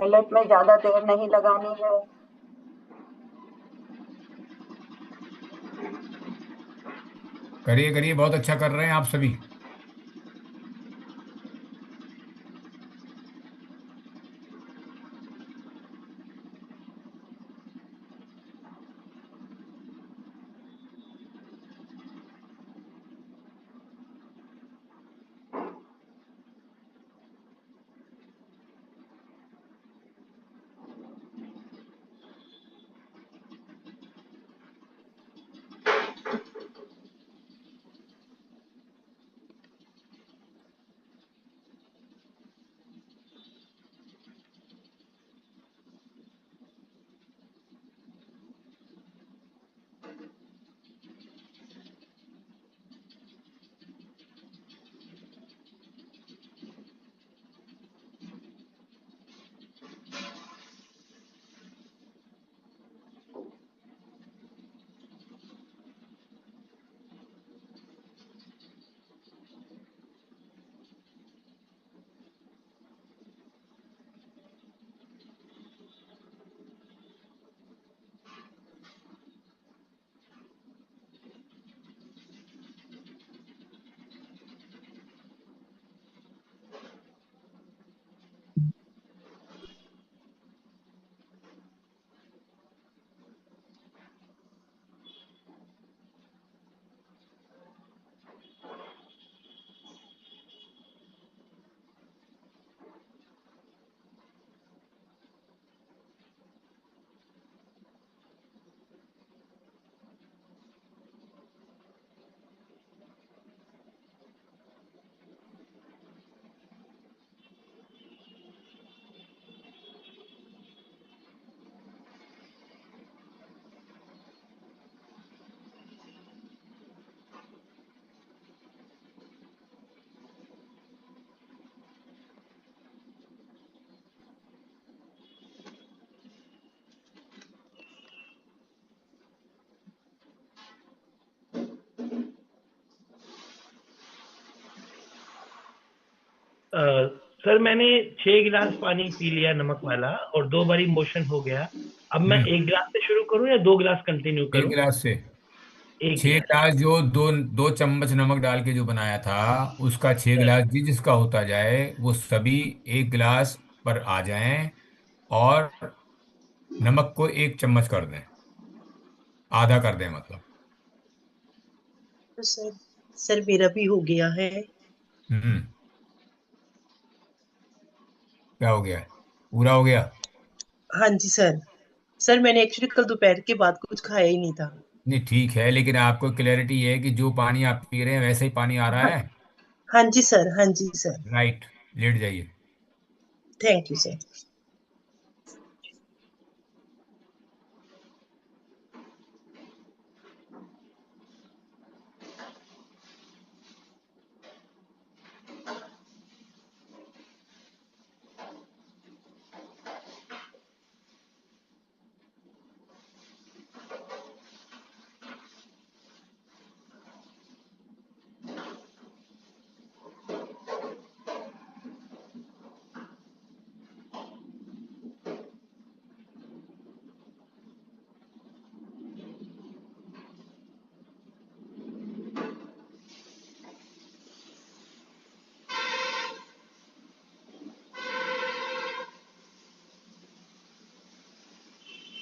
मिलेट में ज्यादा देर नहीं लगानी है। करिए करिए, बहुत अच्छा कर रहे हैं आप सभी। सर मैंने 6 गिलास पानी पी लिया नमक वाला, और 2 बारी मोशन हो गया। अब मैं हम्म। 1 गिलास से शुरू करूं या 2 गिलास कंटिन्यू एक करूं? गिलास से। एक 6 गिलास, गिलास। जो दो दो चम्मच नमक डाल के जो बनाया था, उसका छह सर, गिलास जिसका होता जाए, वो सभी 1 गिलास पर आ जाएं। और नमक को 1 चम्मच कर दें, आधा कर दें मतलब। तो सर, मेरा भी हो गया है। हम्म। क्या हो गया? पूरा हो गया? हाँ जी सर। मैंने एक्चुअली कल दोपहर के बाद कुछ खाया ही नहीं था। नहीं ठीक है, लेकिन आपको क्लैरिटी है कि जो पानी आप पी रहे हैं वैसे ही पानी आ रहा हाँ, है? हाँ जी सर, हाँ जी सर। राइट। लेट जाइए। Thank you sir.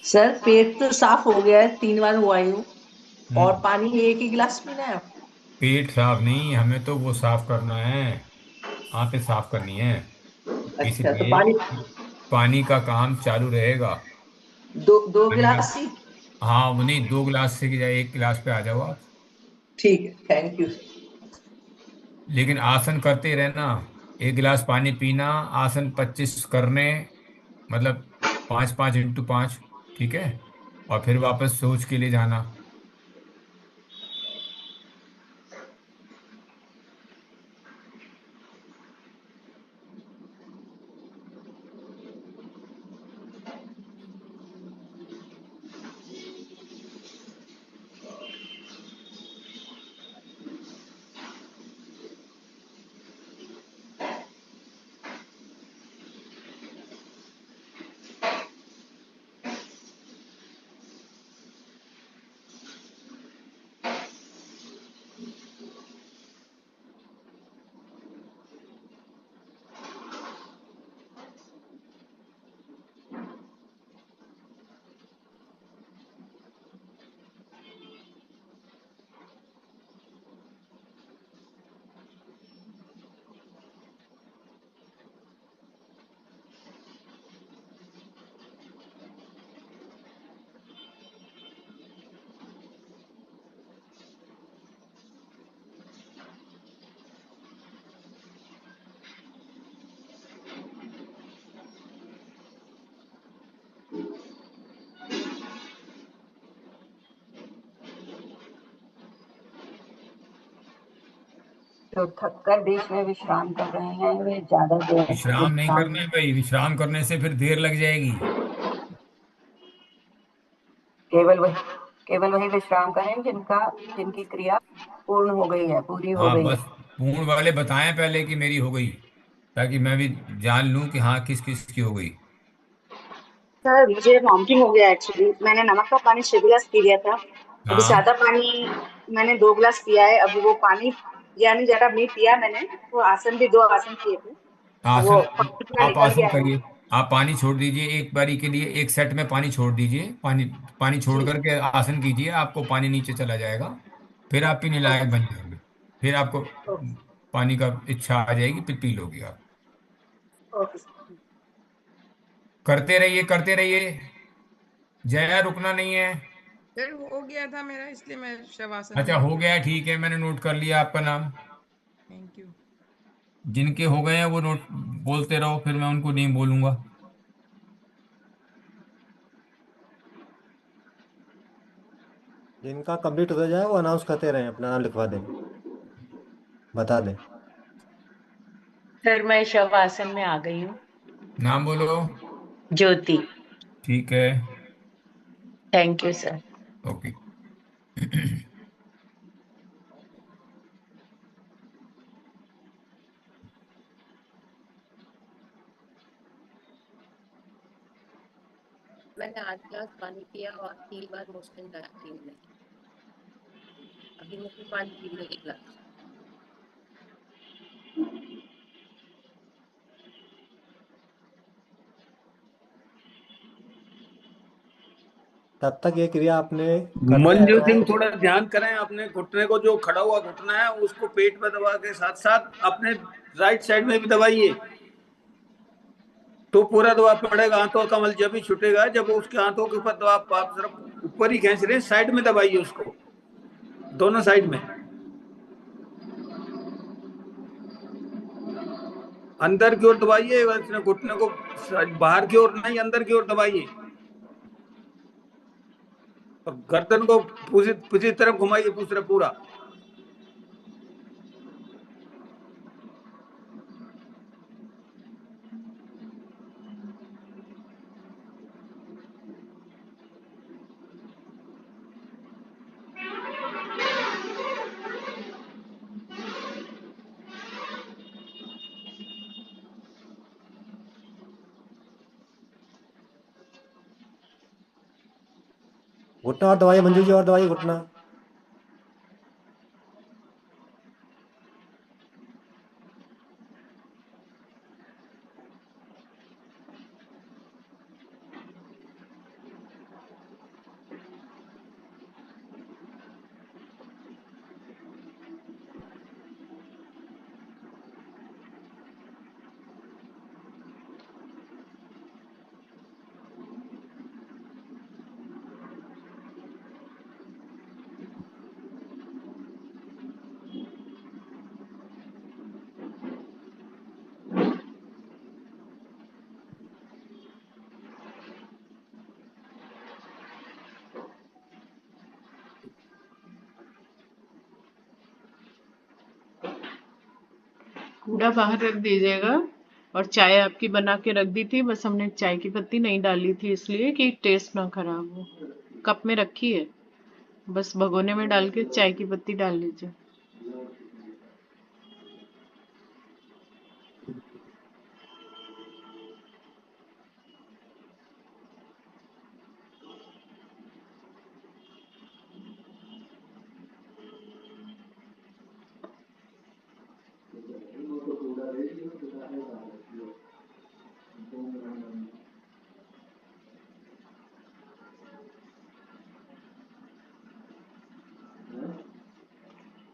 सर पेट तो साफ हो गया है, 3 बार हुआ हूँ। और हम्म। पानी 1 ही गिलास पीना है। पेट साफ नहीं, हमें तो वो साफ करना है, आंतें साफ करनी है। अच्छा, तो इसलिए पानी पानी का काम चालू रहेगा। दो दो पानी का, गिलास ही। हाँ वो नहीं, 2 गिलास से की जाए 1 गिलास पे आ जाओ आप। ठीक है, थैंक यू। लेकिन आसन करते रहना। 1 गिलास पानी पीना, आसन 25 करने, मतलब 5 5 × 5, ठीक है। और फिर वापस सोच के लिए जाना। जो थक कर बीच में विश्राम कर रहे हैं वे ज्यादा देर विश्राम नहीं विश्राम करना है भाई, विश्राम करने से फिर देर लग जाएगी। केवल वही विश्राम करें जिनकी क्रिया पूर्ण हो गई है, पूरी हो हाँ गई है। बस, पूर्ण वाले बताएं पहले कि मेरी हो गई, ताकि मैं भी जान लूं कि हाँ किस किस की हो गई। सर मुझे वॉमिटिंग हो गया एक्चुअली। मैंने नमक का पानी 6 गिलास पी लिया था। अभी हाँ। ज्यादा पानी मैंने 2 गिलास पिया है। अभी वो पानी यानी ज्यादा नहीं पिया मैंने। वो आसन भी 2 आसन किए थे। अब वो आसन, पानी पूरा आप निकल आसन गया है। करिए। आप पानी छोड़ दीजिए, एक बारी के लिए एक सेट में पानी छोड़ दीजिए, पानी पानी छोड़ जी। करके आसन कीजिए, आपको पानी नीचे चला जाएगा। फिर आप पीने लायक ओके। बन जाओगे। फिर आपको ओके। पानी का इच्छा आ जाएगी, फिर पी लोगे आप। ओके। करते रहिए करते रहिए, जया रुकना नहीं है। सर हो गया था मेरा, इसलिए मैं शवासन अच्छा में हो थी। गया, ठीक है, मैंने नोट कर लिया आपका नाम। Thank you. जिनके हो गए हैं वो नोट बोलते रहो, फिर मैं उनको नहीं बोलूंगा। जिनका कंप्लीट हो जाए वो अनाउंस करते रहें, अपना नाम लिखवा दें, बता दें। सर मैं शवासन में आ गई हूँ। नाम बोलो। ज्योति। ठीक है। Thank you sir. ओके। मैंने 8 गिलास पानी पिया और 3 बार मोशन करा 3 मिनट। अभी मुझे पानी पी लो 1 गिलास। तब तक ये क्रिया आपने करते मंजू रहना सिंह है। थोड़ा ध्यान करें, अपने घुटने को, जो खड़ा हुआ घुटना है उसको पेट पे दबा के साथ साथ अपने राइट साइड में भी दबाइए, तो पूरा दबाव पड़ेगा। हाथों का मल जब ही छूटेगा जब उसके हाथों के ऊपर दबाव, आप सिर्फ ऊपर ही खींच रहे हैं, साइड में दबाइए उसको, दोनों साइड में। अंदर की ओर दबाइए, घुटने को बाहर की ओर नहीं, अंदर की ओर दबाइए, और गर्दन को पूरी पूरी तरफ घुमाइए, पूरा पूरा। घुटना और दबाइए मंजू जी, और दबाइए घुटना। कूड़ा बाहर रख दीजिएगा। और चाय आपकी बना के रख दी थी, बस हमने चाय की पत्ती नहीं डाली थी इसलिए कि टेस्ट ना खराब हो। कप में रखी है, बस भगोने में डाल के चाय की पत्ती डाल लीजिए।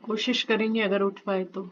कोशिश करेंगे अगर उठ पाए तो।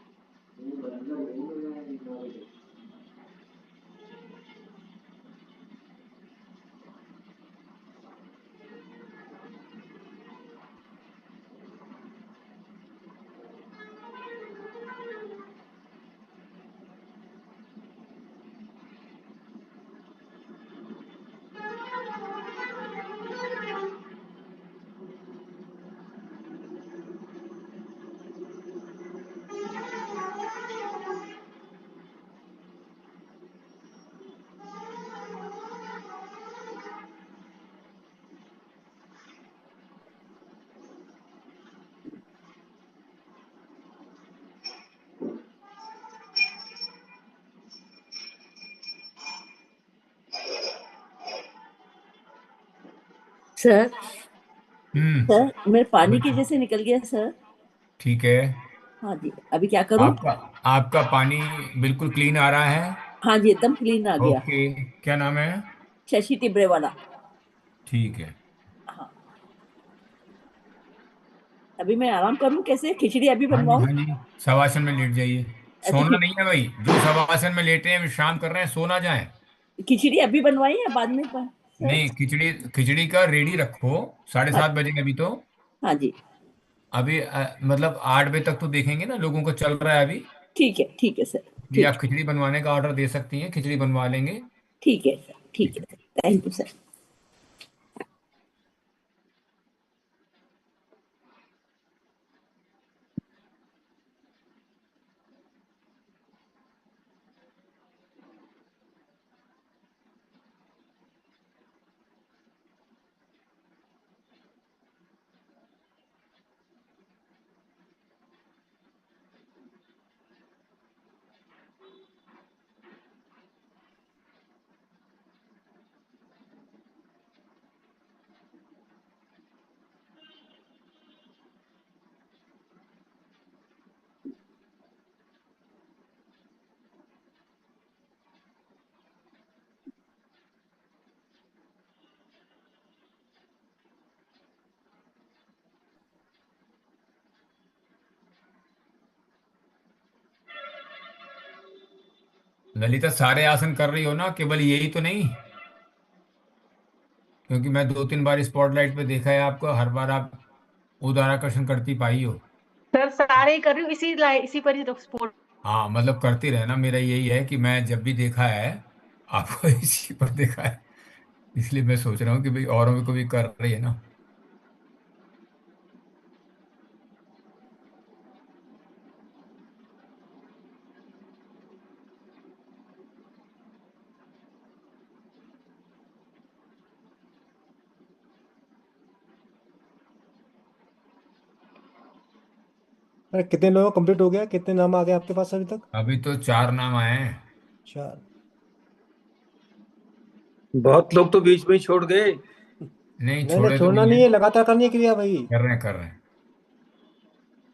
सर सर मेरे पानी के बिल्कुल जैसे निकल गया सर। ठीक है। हाँ जी, अभी क्या करूं? आपका आपका पानी बिल्कुल क्लीन आ रहा है। हाँ जी, एकदम क्लीन आ गया। ओके, क्या नाम है? शशि टिब्रे वाला। ठीक है। हाँ, अभी मैं आराम करूं कैसे? खिचड़ी अभी हाँ जी, बनवाऊं? हाँ जी, शवासन में लेट जाइए। तो सोना नहीं है भाई, जो शवासन में लेटे हैं विश्राम कर रहे हैं, सोना जाए। खिचड़ी अभी बनवाई या बाद में सर? नहीं, खिचड़ी खिचड़ी का रेडी रखो। साढ़े हाँ, सात बजे अभी तो। हाँ जी। अभी मतलब 8 बजे तक तो देखेंगे ना, लोगों को चल रहा है अभी। ठीक है सर। ये ठीक आप खिचड़ी बनवाने का ऑर्डर दे सकती हैं, खिचड़ी बनवा लेंगे। ठीक है सर, ठीक ठीक है है। Sir, thank you sir. Lalita सारे आसन कर रही हो ना, केवल यही तो नहीं? क्योंकि मैं 2-3 बार स्पॉटलाइट पे देखा है आपको, हर बार आप उदाराकर्षण करती पाई हो। सर सारे ही कर रही हूँ, इसी पर ही तो स्पोर्ट। हाँ मतलब करती रहना, मेरा यही है कि मैं जब भी देखा है आपको इसी पर देखा है, इसलिए मैं सोच रहा हूँ कि भाई औरों को भी कर रही है ना। अरे कितने लोगों कंप्लीट हो गया, कितने नाम आ गए आपके पास अभी तक? अभी तो 4 नाम आए हैं। 4? बहुत लोग तो बीच में ही छोड़ गए। नहीं नहीं नहीं, छोड़े तो छोड़ना नहीं है, नहीं है, लगातार करनी है क्रिया भाई। कर रहे हैं कर रहे हैं,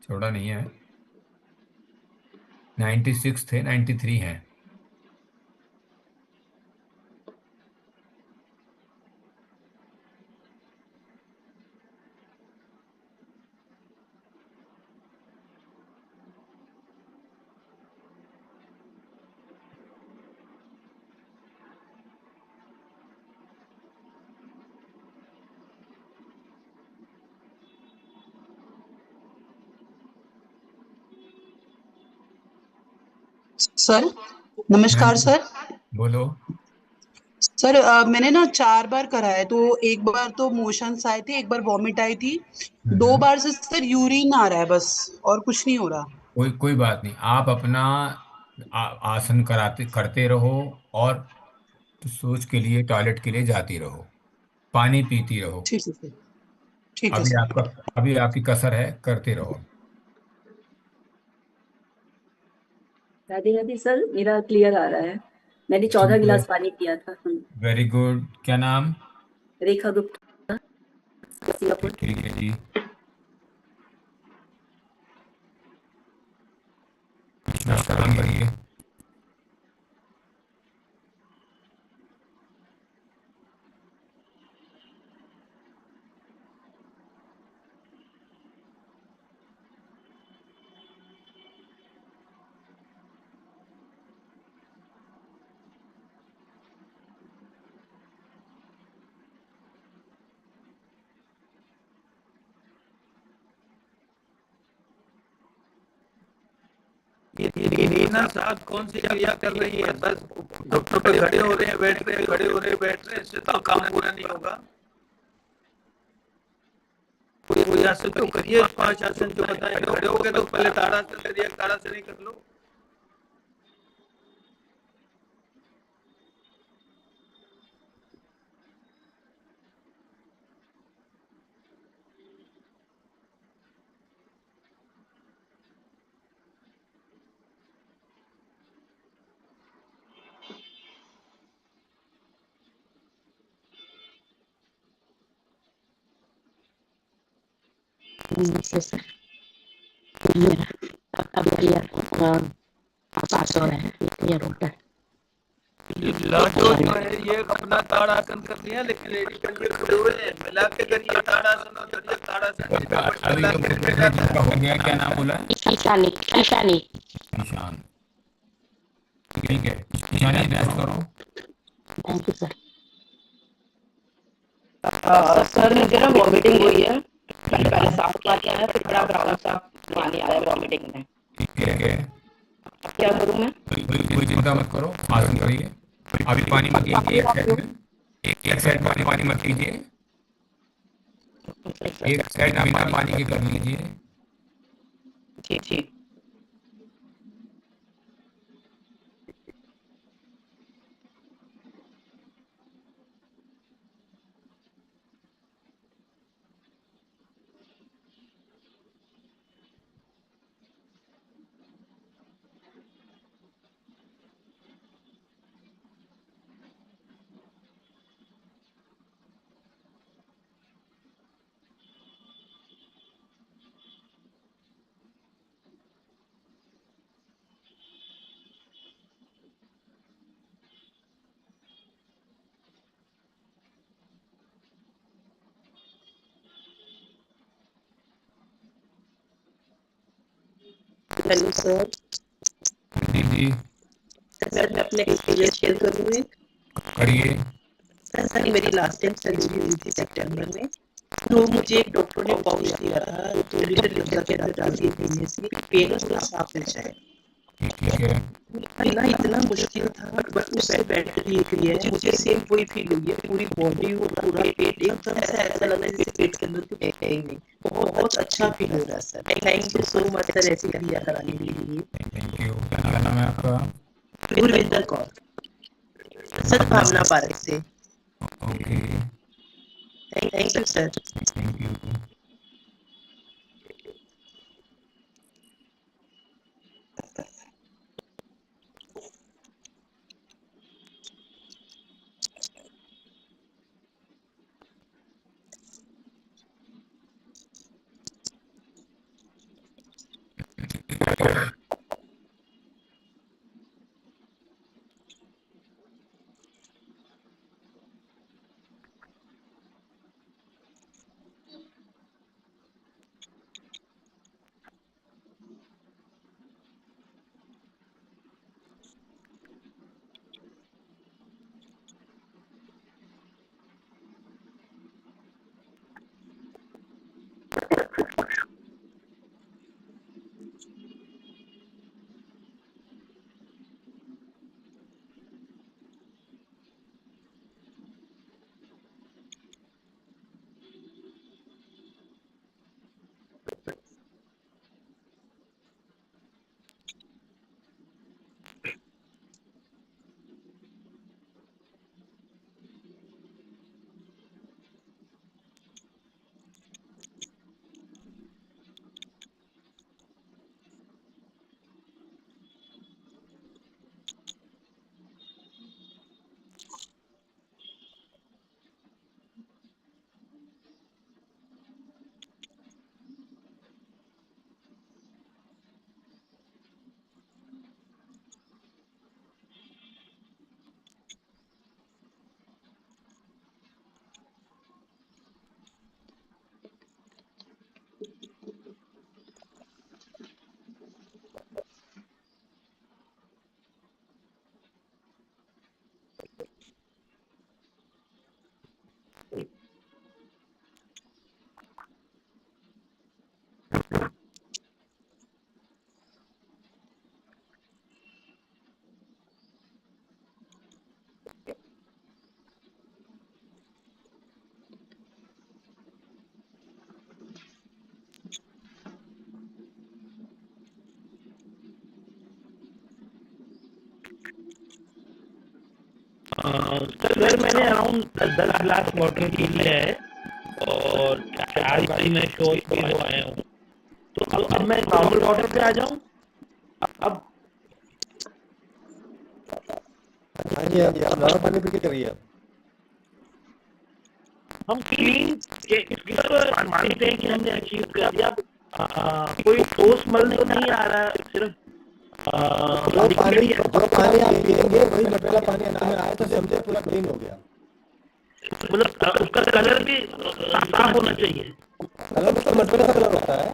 छोड़ा नहीं है। 96 थे, 93 हैं। सर हाँ नमस्कार जी, सर। बोलो। सर मैंने ना 4 बार करा है, तो एक बार तो मोशंस आए थे, एक बार वॉमिट आई थी, 2 बार से सर यूरिन आ रहा है बस, और कुछ नहीं हो रहा। कोई कोई बात नहीं, आप अपना आसन कराते करते रहो, और सोच के लिए टॉयलेट के लिए जाती रहो, पानी पीती रहो। ठीक है सर। ठीक है अभी सर। आपका, अभी आपकी कसर है, करते रहो। राधे राधे सर, मेरा क्लियर आ रहा है। मैंने 14 ठीक है, गिलास पानी पिया था। Very good. क्या नाम? रेखा गुप्ता, सिंगापुर। ठीक है जी। सलाम करिए। ये रीना साहब कौन सी क्रिया कर रही है? बस घुटनों पे खड़े हो रहे हैं, बैठ रहे हैं, खड़े हो रहे हैं, बैठ रहे हैं, इससे तो काम पूरा नहीं होगा। कोई आसन तो करिए, 5 आसन जो बताए। खड़े हो गए तो पहले ताड़ासन करिए, ताड़ासन ही कर लो। पास हो रहा है, क्लियर होता है। लाडो जो है ये अपना ताड़ासन कर लिया, लेकिन लेडी पंजे खड़े हुए हैं, मिला के करिए ताड़ासन और करिए ताड़ासन। अभी जो जिसका हो गया, क्या नाम बोला? ईशानी, ईशानी। ईशान, ठीक है। ईशानी रेस्ट करो। Thank you sir. सर मुझे ना वॉमिटिंग हुई है, मैंने पहले साफ पानी आया, फिर बड़ा ब्राउन सा पानी आया वॉमिटिंग में। ठीक है, क्या करूँ मैं? कोई चिंता मत करो, आसन करिए। अभी पानी मत लीजिए, एक साइड में, एक साइड में पानी मत लीजिए, एक साइड बिना पानी के कर लीजिए। जी जी। सर जी जी। सर अपने एक्सपीरियंस शेयर करूँ एक? करिए। सर मेरी लास्ट टाइम सर्जरी हुई थी सितंबर में, तो मुझे एक डॉक्टर ने पाउच दिया था 2 लीटर लिक्विड के अंदर डाल दिए पीने से पेन थोड़ा साफ हो जाए। ठीक है। इतना मुश्किल था, बट उससे बेटर ये क्रिया है, मुझे सेम वही फील हुई है, पूरी बॉडी और पूरा पेट एकदम से ऐसा लग रहा है जैसे पेट के अंदर कुछ है ही नहीं। बहुत अच्छा फील हो रहा है sir. Thank you so much sir ऐसी क्रिया कराने के लिए। Thank you. क्या नाम है आपका? गुरविंदर कौर सर, भावना पार्क से। Okay. Thank you sir. Thank you. Sir मैंने अराउंड 10 ग्लास वाटर पी लिया है और 4 बारी मैं शौच भी हो आया हूँ, तो अब मैं नॉर्मल वाटर पे आ जाऊँ अब? हाँ जी हाँ जी, आप नॉर्मल पानी पी के करिए आप। हम क्लीन मानते हैं कि हमने अचीव कर दिया, कोई ठोस मल तो नहीं आ रहा, सिर्फ जो पानी आप पियेंगे वही मटेरियल पानी अंदर में आया तो समझे पूरा क्लीन हो गया। मतलब उसका कलर भी साफ होना चाहिए। कलर मतलब मटमैला सा कलर होता है,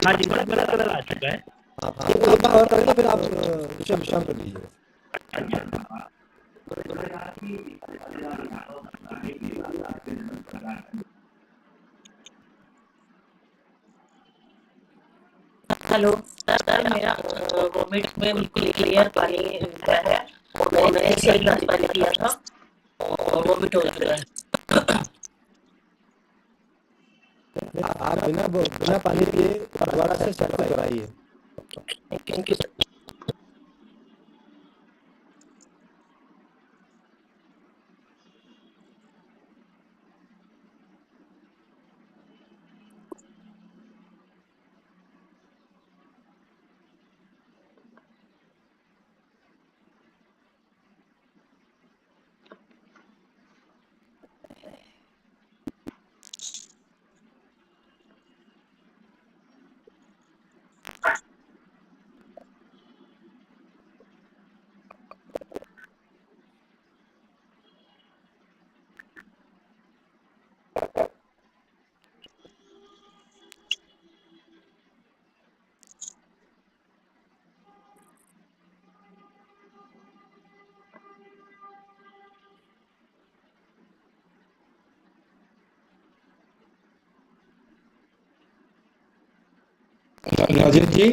हाँ जी, मटमैला कलर आ चुका है। आप एक बार और करेंगे फिर आप विश्राम कर लीजिए। हेलो सर, मेरा वोमिट में बिल्कुल क्लियर पानी गया है और मैंने 6 गिलास पानी पिया था और वोमिट हो चुका है। आप बिना पानी पिए दोबारा से सेटल कराइए। Thank you sir. Rajesh ji,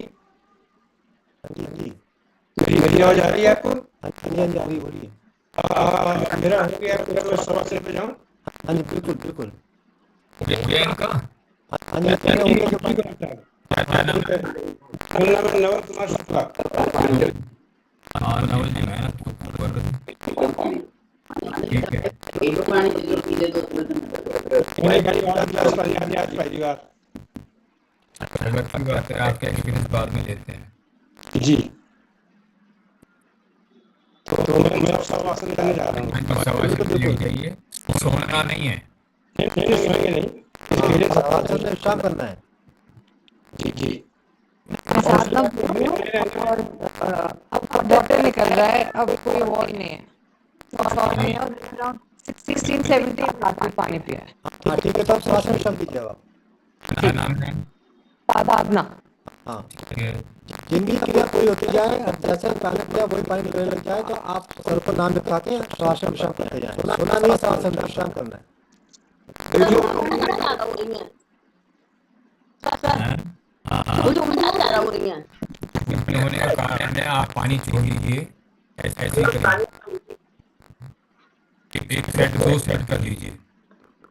हाँ जी, हाँ जी, मेरी आवाज आ रही है आपको? हाँ जी, हाँ जी, आ रही, बोलिए। मेरा हो गया पूरा, मैं सवा से पे जाऊँ? हाँ जी, बिल्कुल बिल्कुल। हो गया इनका? हाँ जी, पहले हो गया जो क्या नाम है? नवल कुमार शुक्ला। हाँ नवल जी, मैं ठीक है। पहली बार स्वागत की बात है, आपके एक्सपीरियंस बाद में लेते हैं जी। तो मैं अब शवासन करने जा रहा हूँ। शवासन के लिए जाइए, सोना नहीं है। नहीं सोएंगे नहीं, शवासन में विश्राम करना है। जी जी। अब वाटर निकल रहा है, अब कोई वॉल नहीं है, और नहीं है, 16-17 बाकी पानी पिया है। हाँ ठीक है, तो आप शवासन में विश्राम कीजिए आप। नाम है साधना। हाँ, जिनकी क्रिया पूरी होती जाए और जैसे पानी क्रिया वही पानी निकलने लग जाए तो आप सर पर नाम लिखा के शवासन विश्राम करते जाए। सोना नहीं है, शवासन में विश्राम करना है। होने का कारण है, आप पानी छोड़ दीजिए, ऐसे ही करिए, एक सेट 2 सेट कर लीजिए।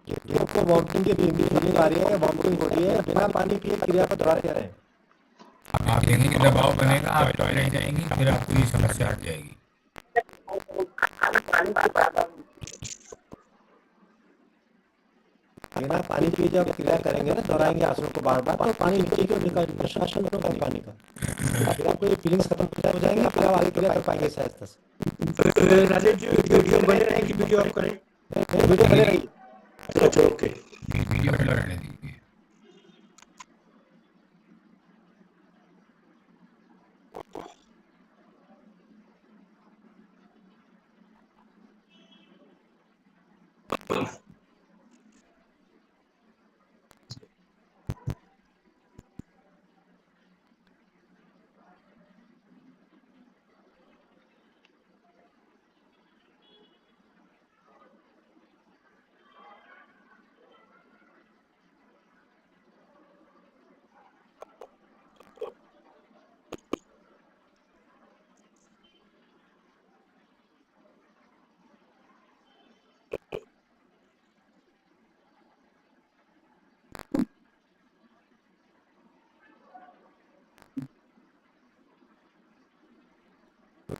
जो आपको वॉमिटिंग की फीलिंग आ रही है या वॉमिटिंग हो रही है, बिना पानी पिए क्रिया को दोहराते रहें। आप देखेंगे दबाव बनेगा, आप टॉयलेट जाएंगी, फिर आपको ये समस्या आ जाएगी। बिना पानी पिए जब क्रिया करेंगे ना, दोहराएंगे आंसू को बार बार, तो पानी नीचे की ओर निष्कासन होगा पानी का, फिर आपको ये फीलिंग्स खत्म हो जाएंगे, फिर आप आगे क्रिया कर पाएंगे सहजता से। राजेश जी, वीडियो बने रहे कि वीडियो ऑफ करें? वीडियो बने रही। अच्छा ओके, वीडियो रहने दीजिए।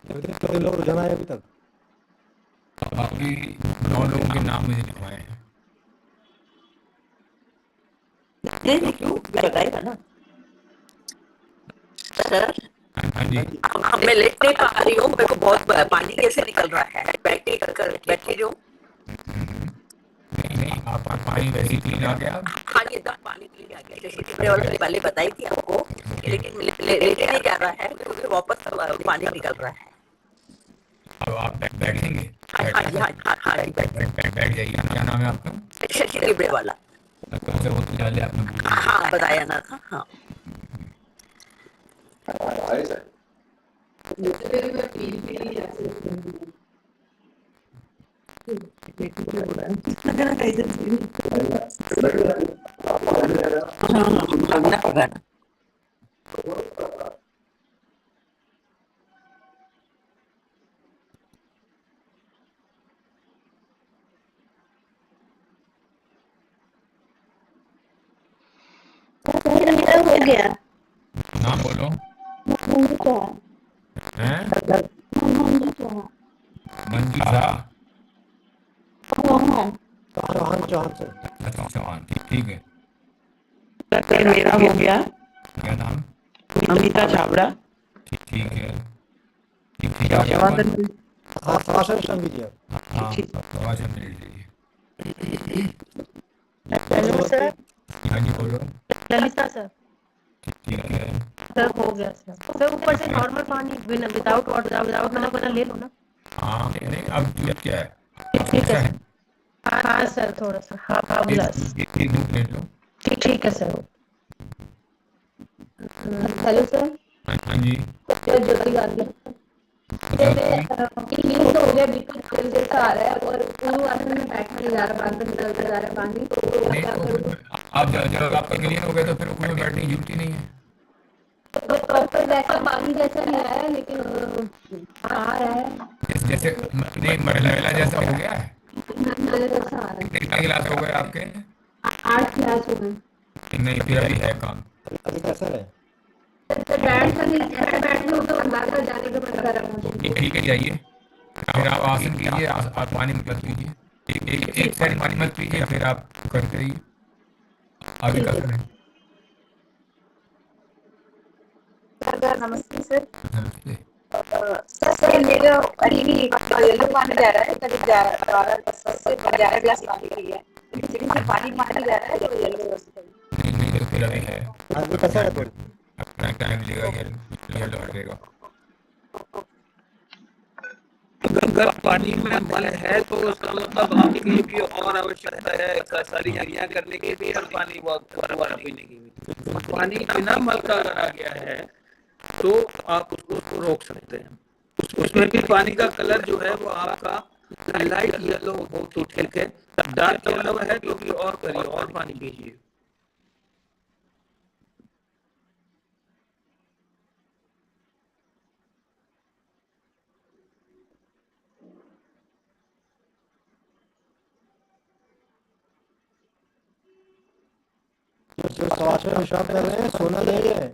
कितने लोग रुझान आए अभी तक? अभी 9 लोगों के नाम मुझे लिखवाए हैं। नहीं क्यों बताएगा ना सर। हाँ जी, मैं लेट नहीं पा रही हूँ, मेरे को बहुत पानी कैसे निकल रहा है, बैठी जो। नहीं आप पानी वैसे क्लीन आ गया। हाँ ये एकदम पानी क्लीन आ गया, जैसे कि मैं पहले बताई थी आपको, लेकिन लेटे नहीं जा रहा है, मुझे वापस पानी निकल रहा है। अब आप बैठेंगे? हाँ बैठ जाइए। क्या नाम है आपका? शशि लिबड़े वाला। कौन से होस्पिटल है आपने? हाँ बताया ना था। हाँ हो गया। नाम बोलो। हैं? मंजू झा। चौहान, ठीक है। मेरा हो गया। क्या नाम? अमिता छाबड़ा। ठीक है। शवासन कीजिए। हाँ शवासन मिल लीजिए। Hello sir. हाँ जी बोलो। ललिता सर। ठीक है सर हो गया सर। सर ऊपर से नॉर्मल पानी बिना विदाउट वाटर विदाउट मैंने ले लो ना। हाँ नहीं, अब क्या है? ठीक है सर। हाँ सर थोड़ा सा हाफ ग्लास। एक प्लेट लो। ठीक है सर। Hello sir. हाँ जी ज्योति बात हो गया, बिल्कुल तेल जैसा आ रहा है और पूरे आसन में बैठा नहीं जा रहा, बार बार निकलता जा रहा है पानी, तो आप जब आपका क्लियर हो गया तो फिर ऊपर बैठने की जरूरत ही नहीं है। प्रॉपर वैसा पानी जैसा नहीं आया, लेकिन आ रहा है। जैसे नहीं, मैला जैसा हो गया है। नल जैसा आ रहा है। कितने गिलास हो गए आपके? 8 गिलास हो गए। नहीं, फिर अभी है काम। अभी कैसा है? तो बैठ कर नहीं, ऐसे बैठ लो तो अंदर जाने के मन कर रहा है। ये ठीक है, जाइए। फिर आप आसन कीजिए, आप पानी मत पीजिए। एक साइड पानी मत पीजिए, फिर आप करते रहिए। आगे ठीक का है। करें। सर नमस्ते सर। नमस्ते। सर मेरा अभी येलो पानी जा रहा है, करीब 11 गिलास पानी पिया है, लेकिन से पानी पानी जा रहा है तो येलो। नहीं, तो फिर अभी है। अभी कैसा है रिपोर्ट? अपना टाइम लेगा, येलो हटेगा। अगर पानी में मल है तो उसका मतलब आपके लिए और आवश्यकता है सारी क्रिया करने के लिए और पानी दोबारा पीने की भी। पानी बिना मल का अगर आ गया है तो आप उसको रोक सकते हैं। उसमें भी पानी का कलर जो है वो आपका लाइट येलो हो तो ठीक है, डार्क येलो है तो भी और करिए और पानी पीजिए। जो शवासन विश्राम कर रहे हैं, सोना नहीं है।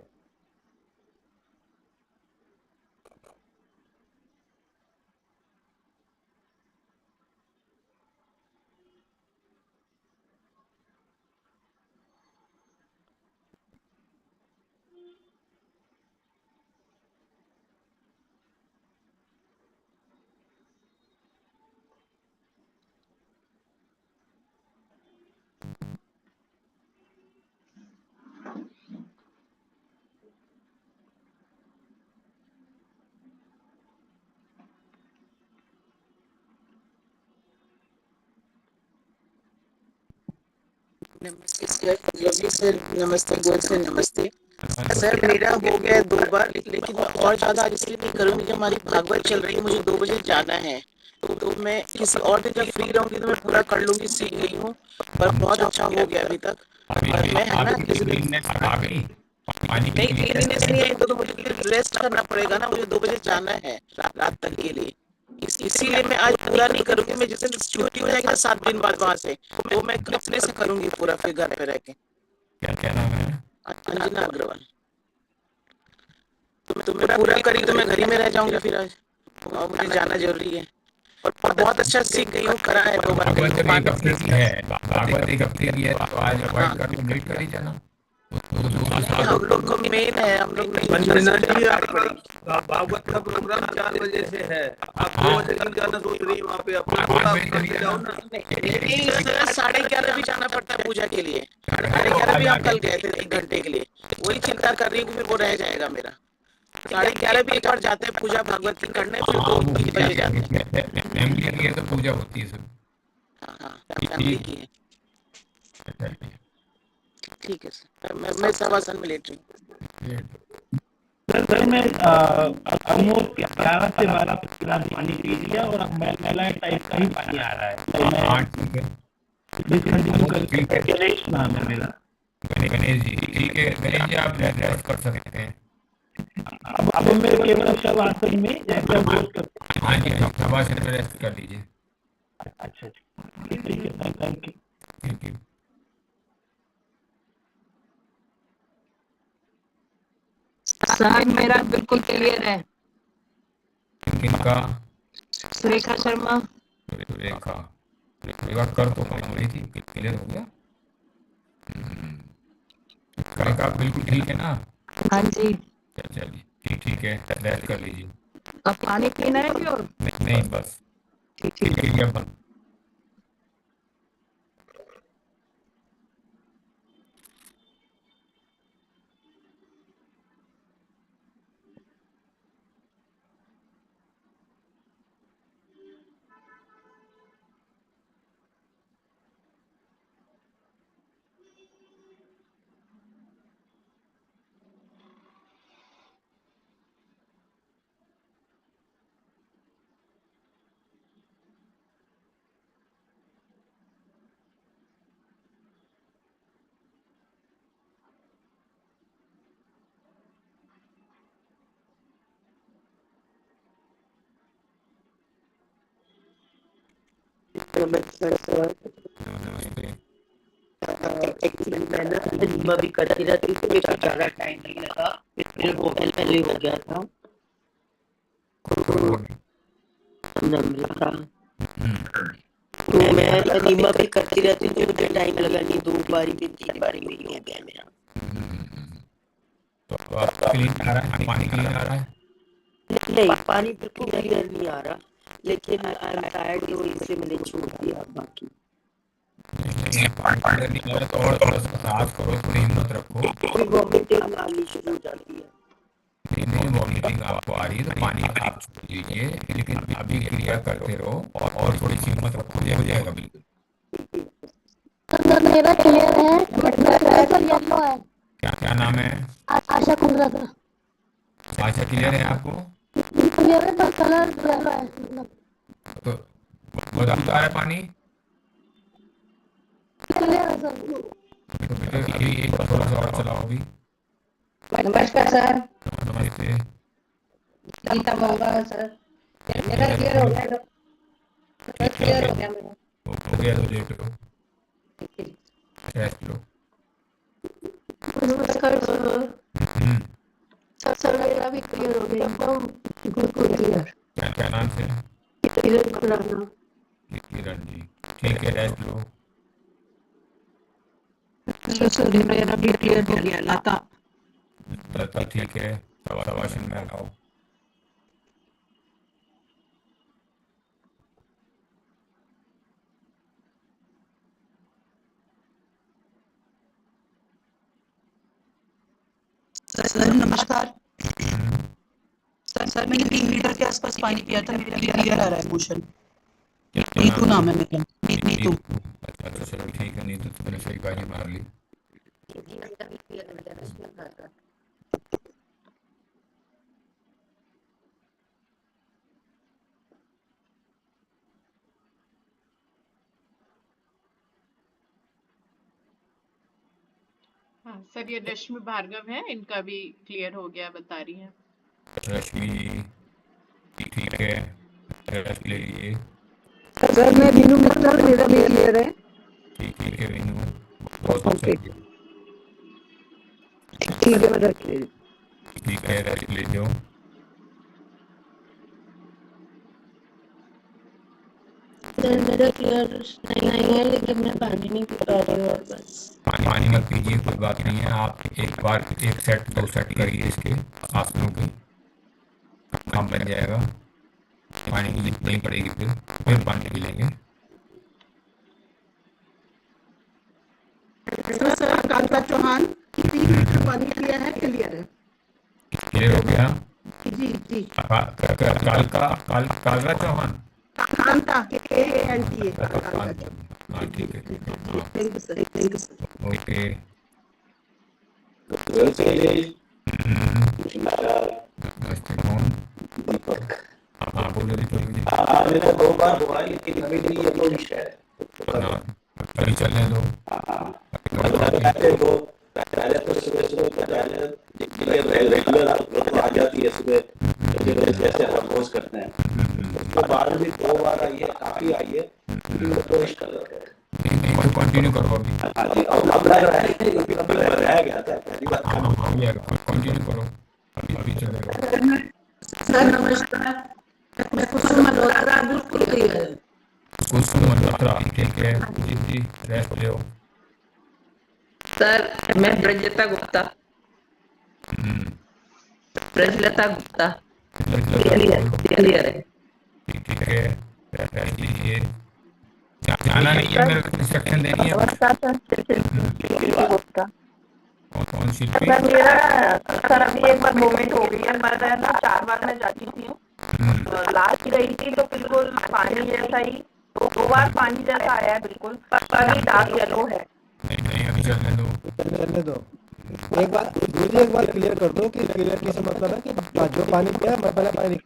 नमस्ते सर, रवि सर नमस्ते, गोल सर नमस्ते। सर मेरा हो गया 2 बार, लेकिन मैं और ज्यादा आज इसलिए नहीं करूंगी कि हमारी भागवत चल रही है, मुझे 2 बजे जाना है। तो मैं किसी और दिन जब फ्री रहूंगी तो मैं पूरा कर लूंगी, सीख गई हूँ। पर बहुत अच्छा हो गया अभी तक। और मैं है ना किसी दिन नहीं, क्लीनिनेस नहीं आई तो मुझे रेस्ट करना पड़ेगा ना, मुझे 2 बजे जाना है रात तक के लिए। इसीलिए मैं आज पूरा नहीं करूंगी। मैं जिस दिन छुट्टी हो जाएगी ना 7 दिन बाद वहां से, तो मैं अपने से करूंगी पूरा, फिर घर पे रह के। क्या नाम है? अंजना अग्रवाल। तो मैं पूरा करी तो मैं घर ही में रह जाऊंगी फिर आज, और मुझे जाना जरूरी है। और बहुत अच्छा सीख गई हूँ, करा है 2 बार भागवत जब एक पानी हफ्ते की है, भागवत एक हफ्ते की है, तो आज अवॉइड कर लो, लेट कर ही जाना। हम लोग को मेन है, हम लोग अंजना जी आपका भागवत का प्रोग्राम 4 बजे से है, आप 2 बजे तक जाना सोच रही है वहाँ पे, अपना थोड़ा करके जाओ ना। नहीं सर, 11:30 भी जाना पड़ता है पूजा के लिए। 11:30 भी हम कल गए थे 1 घंटे के लिए। वही चिंता कर रही हूँ कि फिर वो रह जाएगा मेरा। 11:30 भी एक बार जाते हैं पूजा भागवत की करने, फिर 2-3 बजे जाते हैं। फैमिली की है तो पूजा होती है सब। हाँ, फैमिली की है। ठीक है सर, मैं शवासन में लेट रही हूँ। सर मैं ऑलमोस्ट 11 से 12 गिलास पानी पी लिया और अब मैला टाइप का ही पानी आ रहा है, तो मैं डिसकंटिन्यू करके गणेश नाम है मेरा। गणेश जी, ठीक है गणेश जी, आप रेस्ट कर सकते हैं। अब मैं केवल शवासन में जैसे आप रोज करते हैं। हाँ जी, शवासन में रेस्ट कर लीजिए। अच्छा, ठीक है sir, thank you. Thank you. Sir मेरा बिल्कुल क्लियर है। किनका? सुरेखा शर्मा। रेखा, रेखा कर तो कम हो रही थी, क्लियर हो गया। रेखा बिल्कुल ठीक है ना? हाँ जी। चलिए ठीक है, रेस्ट कर लीजिए। अब पानी पीना है कि और? नहीं बस ठीक है। बंद। नमस्कार सर। नमस्ते। एक्चुअली मैं ना रीमा भी करती रहती थी, मेरे को ज्यादा टाइम नहीं लगा, मेरे को पहले हो गया था। नम्रता तो मैं रीमा भी करती रहती थी, मुझे टाइम लगा नहीं, 2 बारी में 3 बारी में ही हो गया मेरा। तो आप क्लीन आ रहा है, पानी क्लीन आ रहा है? नहीं, पानी बिल्कुल क्लियर नहीं आ रहा, लेकिन आई एम टायर्ड तो इसलिए मैंने छोड़ दिया। बाकी पानी क्लियर नहीं आ रहा तो और थोड़ा सा साहस करो, थोड़ी हिम्मत रखो। कोई वॉमिटिंग आनी शुरू हो जाती है। नहीं, वॉमिटिंग आपको आ रही है तो पानी आप छोड़ दीजिए, लेकिन अभी क्रिया करते रहो और थोड़ी सी हिम्मत रखो, हो जाएगा बिल्कुल। मेरा क्लियर है, बट मेरा सर येलो है। क्या नाम है? आशा कुंद्रा सर। आशा क्लियर है आपको? क्लियर है पर कलर येलो है। तो बहुत आ रहा है पानी? क्लियर है सर। तो बेटा एक बार थोड़ा सा और चलाओ अभी। नमस्कार सर। नमस्ते। गीता मंगा सर। मेरा क्लियर हो गया, क्लियर हो गया मेरा। हो गया तो लेट लो, रेस्ट लो। नमस्कार सर। सर मेरा भी क्लियर हो गया एकदम बिल्कुल क्लियर। क्या नाम से? किरण खुराना। किरण जी, ठीक है, रेस्ट लो। सर मेरा भी क्लियर हो गया। लता ठीक है, शवासन में आओ। सर नमस्कार। सर मैंने 3 लीटर के आसपास पानी पिया था, मेरा क्लियर आ रहा है मोशन। नीतू नाम है मेरा। नीतू। अच्छा चलो ठीक है, नीतू तुमने सही बाजी मार ली। हाँ सर, ये रश्मि भार्गव है, इनका भी क्लियर हो गया बता रही हैं। रश्मि जी ठीक है, रेस्ट ले लीजिए। सर मैं वीनू मित्तल, मेरा भी क्लियर है। ठीक है वीनू, बहुत अच्छा। ठीक है, मैं रेस्ट ले। ठीक है, रेस्ट ले जाओ। सर मेरा क्लियर नहीं है, लेकिन मैं पानी नहीं पी पा रही हूँ और बस। पानी मत पीजिए, कोई बात नहीं है। आप एक बार 1 सेट 2 सेट करिए इसके आसनों के, काम बन जाएगा। पानी की जरूरत नहीं पड़ेगी, फिर पानी पी लेंगे। सर कांता चौहान 3 लीटर पानी पिया है, क्लियर है। क्लियर हो गया जी। कालका चौहान। कांता KANTA। हाँ ठीक है। Thank you sir. ओके। नमस्ते, कौन? दीपक। हाँ बोलो दीपक जी। मेरा 2 बार हुआ, लेकिन अभी भी ये लोग है। अभी चलने दो। पहले तो सुबह रेगुलर आ जाती है सुबह, जैसे हम रोज करते हैं। उसके बाद भी 2 बार आई है, काफी आई है, कंटिन्यू करो अभी। अब लग रहा है कि कभी रह गया था, पहली बार कंटिन्यू करो, अभी चलेगा। सर नमस्कार, मैं कुसुम मल्होत्रा, बिल्कुल क्लियर है। कुसुम मल्होत्रा ठीक है जी, रेस्ट लो। सर मैं ब्रजलता गुप्ता। ब्रजलता गुप्ता क्लियर है। ठीक है, रेस्ट लीजिए। जाना नहीं है, मेरे को इंस्ट्रक्शन देनी है। नमस्कार सर, गुप्ता। कौन शिल्पी? सर मेरा सर अभी एक बार मूवमेंट हो गई है, मैं ना 4 बार मैं जाती थी, लास्ट गई थी तो बिल्कुल पानी जैसा ही, 2 बार पानी जैसा आया है बिल्कुल, अभी डार्क येलो है। नहीं अभी चलने दो। एक बार क्लियर कर दो कि क्लियर से मतलब है कि जो पानी पिया मतलब पानी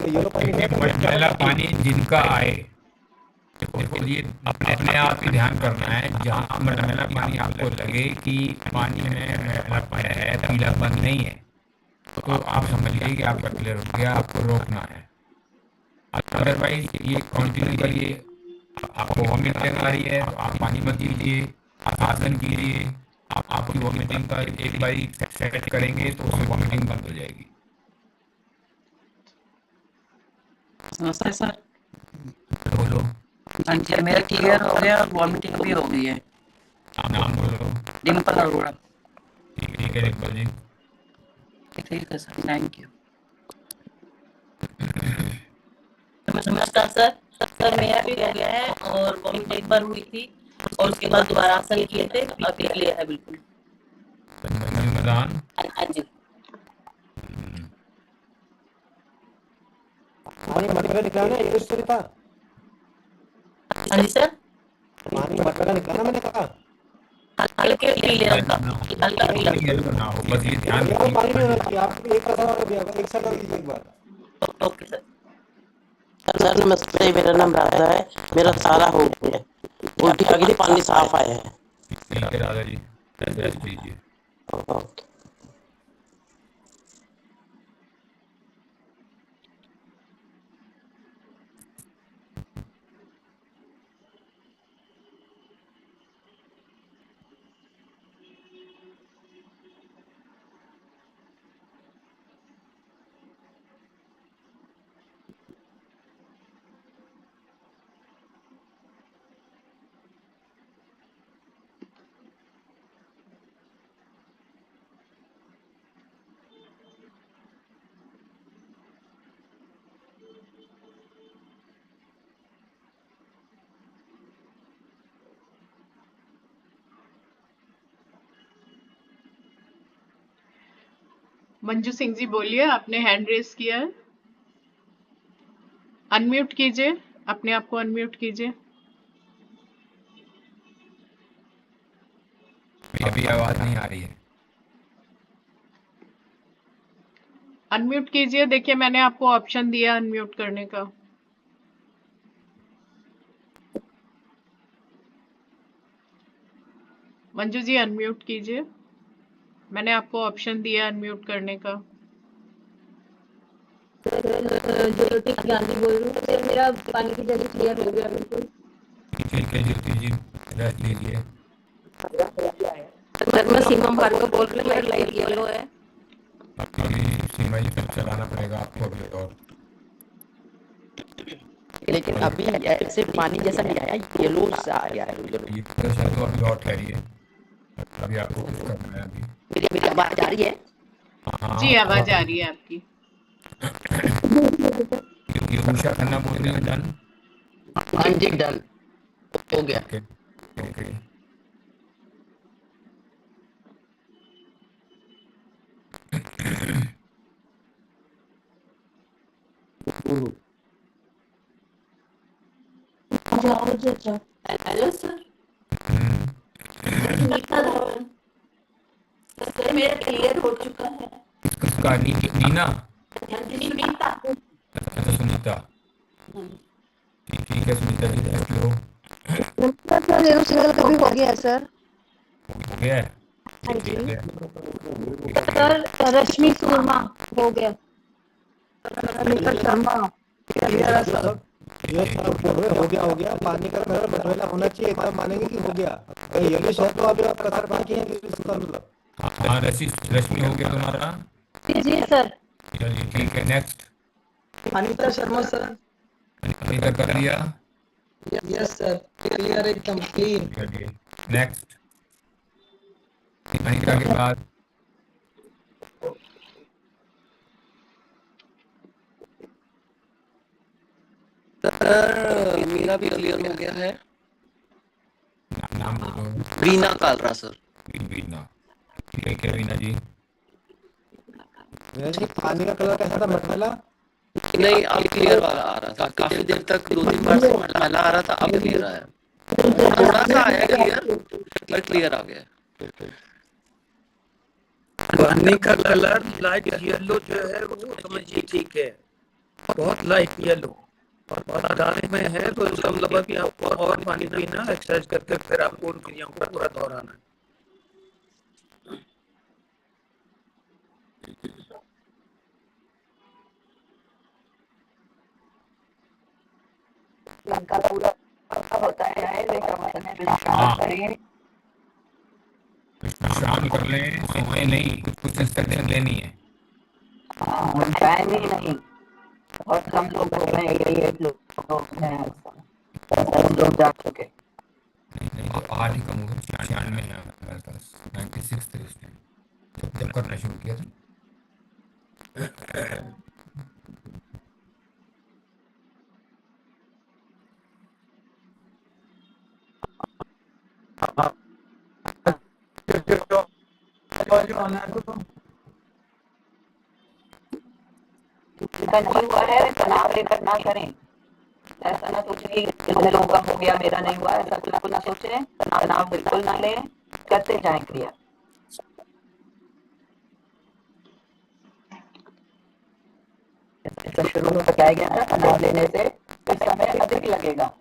येलो पानी, पहला पानी जिनका आए, देखो ये अपने आप ही ध्यान करना है। जहाँ मैला पानी आपको लगे कि पानी में मैला पानी है, पीलापन नहीं है, तो आप समझिए कि आपका क्लियर हो गया, आपको रोकना है। अदरवाइज ये कंटिन्यू करिए, आपको वॉमिटिंग आ रही है तो आप पानी मत कीजिए, आप आसन कीजिए। आप आपकी वॉमिटिंग का एक बारी सेट करेंगे तो उसमें वॉमिटिंग बंद हो जाएगी। नमस्ते सर। बोलो। हाँ जी, मेरा क्लियर हो गया और वॉमिटिंग भी हो गई है। आप नाम बोलो। डिम्पल अरोड़ा। ठीक है डिम्पल जी। ठीक है सर, थैंक यू। नमस्कार सर। सर मेरा भी हो गया है और वॉमिट एक बार हुई थी और उसके बाद दोबारा आसन किए थे, अभी क्लियर है बिल्कुल। हाँ जी। पानी मटका निकालना है सुनीता। हाँ जी सर। पानी मटका निकालना मैंने कहा। हल्के पीले रंग का, हल्का पीला। बस ये ध्यान पानी नहीं होना चाहिए। आप एक बार और एक साथ कर दीजिए एक बार। Okay sir. सर नमस्ते, मेरा नाम राधा है। मेरा सारा हो गया, उल्टी आ गई थी, पानी साफ आया है। ठीक है राधा जी, रेस्ट कीजिए। ओके। मंजू सिंह जी बोलिए, आपने हैंड रेस किया है। अनम्यूट कीजिए, अपने आप को अनम्यूट कीजिए। अभी आवाज नहीं आ रही है। अनम्यूट कीजिए, देखिए मैंने आपको ऑप्शन दिया अनम्यूट करने का। मंजू जी अनम्यूट कीजिए, मैंने आपको ऑप्शन दिया अनम्यूट करने का। ज्योति गांधी बोल रही हूँ सर, मेरा पानी की जगह क्लियर हो गया बिल्कुल। ठीक है ज्योति जी, रेस्ट लीजिए। सर मैं सीमा भार्गव बोल रही हूँ, मेरा लाइट येलो है। सीमा जी फिर चलाना पड़ेगा आपको अभी और। लेकिन अभी ऐसे पानी जैसा नहीं आया, येलो सा आ गया है। ये प्रेशर तो अभी और ठहरिए, अभी आपको कुछ करना है अभी। मेरी आवाज आ रही है? जी आवाज आ रही है आपकी। ये उषा खन्ना बोल रही है डन। हाँ जी डन हो गया। Okay. Hello sir. Sunita Dhawan. Sir मेरा क्लियर हो चुका है। किसका? नीना? सुनीता। अच्छा सुनीता, ठीक है सुनीता जी रेस्ट लो। सर रेणु सिंगल का भी हो गया है सर। हो गया है? हाँ जी सर। रश्मि सुरमा हो गया। अनिता शर्मा क्लियर है सब। ये सब हो गया। पानी का कलर बदला होना चाहिए, एक बार मानेंगे कि हो गया। येलो शर्ट तो अभी आप कलर पानी की है इसका मतलब। हाँ रश्मि हो गया तुम्हारा? जी सर। चलिए ठीक है नेक्स्ट। अनिता शर्मा सर। अनिता कर लिया? यस सर, क्लियर एकदम क्लीन। नेक्स्ट। अनिता के बाद सर मेरा भी क्लियर हो गया है। नाम बोलो। रीना कालरा सर। रीना, ठीक है रीना जी। पानी का कलर कैसा था? मटमैला? नहीं अब क्लियर वाला आ रहा था, काफी देर तक 2-3 बार से मटमैला आ रहा था, अब क्लियर आया। थोड़ा सा आया क्लियर, पर क्लियर आ गया। पानी का कलर लाइट येलो जो है वो समझिए ठीक है, बहुत लाइट येलो और बताने में है तो इसका मतलब है कि आपको और पानी पीना, एक्सरसाइज करके फिर आपको उन क्रियाओं को पूरा दोहराना है। लंका पूरा हाँ, विश्राम कर लें, सोए नहीं, कुछ इंस्ट्रक्शन देनी है। टाइम ही नहीं, बहुत कम लोग हो गए, 88 लोग हैं, सब लोग जा चुके। नहीं तो 8 ही कम हो गए, 96 है हमारे पास, 96 थे उस टाइम जब करना शुरू किया था। जिनका नहीं हुआ है तनाव लेकर ना करें, ऐसा ना सोचे कि कितने लोगों का हो गया मेरा नहीं हुआ, ऐसा बिल्कुल ना सोचे, तनाव बिल्कुल ना लें, करते जाएं क्रिया। जैसे शुरू में बताया गया था, तनाव लेने से समय अधिक लगेगा।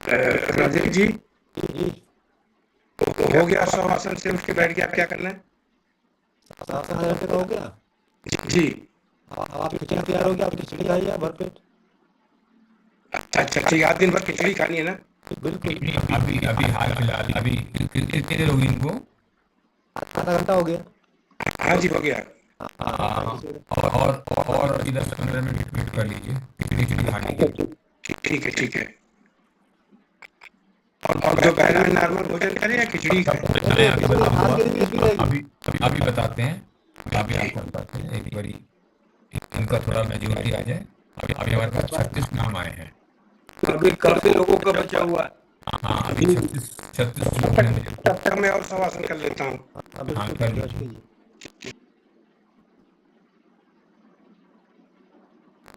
राजेश जी, हो गया शवासन से उठ के बैठ गया, क्या करना है? हो गया जी, आप खिचड़ी तैयार हो गया, आप खिचड़ी खाइए भरपेट। अच्छा ठीक है, आज दिन भर खिचड़ी खानी है ना? बिल्कुल, अभी अभी हाल फिलहाल अभी कितनी देर होगी इनको? आधा घंटा हो गया। हाँ जी, हो गया। हाँ, और अभी 10-15 मिनट वेट कर लीजिए खिचड़ी खाने के लिए। ठीक है, ठीक है। और दोपहर में नॉर्मल भोजन करें या खिचड़ी खाएं? अभी अभी बताते हैं, अभी आपको बताते हैं, एक बारी इनका थोड़ा मेजोरिटी आ जाए। अभी हमारे पास 36 नाम आए हैं। अभी काफी लोगों का बचा हुआ है। हाँ, अभी 36 लोग हैं। तब तक मैं और शवासन कर लेता हूँ। हाँ, कर लीजिए।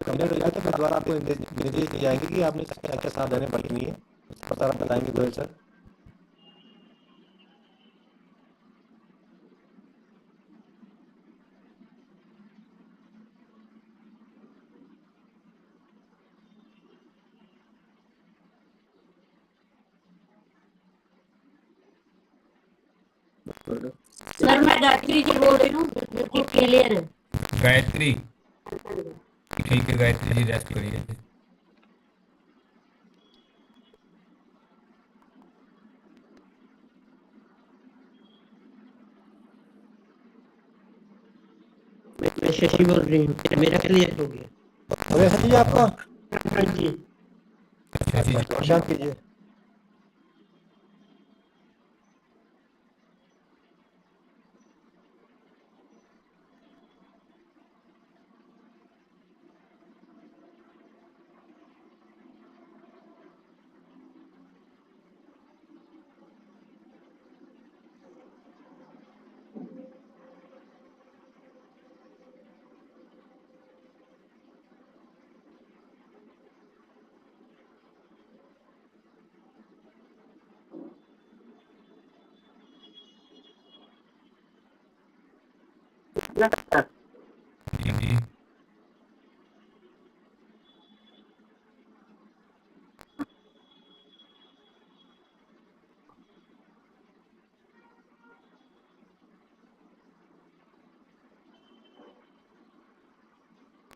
कंप्लीट हो जाए तो फिर दोबारा आपको निर्देश दिए जाएंगे कि आपने क्या क्या सावधानी बरतनी है, उसका सारा बताएंगे गोयल सर। सर मैं गायत्री जी बोल रही हूँ, बिल्कुल क्लियर है। गायत्री, ठीक है गायत्री जी, रेस्ट करिए। मैं शशि बोल रही हूँ, मेरा क्लियर हो गया। अरे शशि आपका? हाँ जी। शांत कीजिए।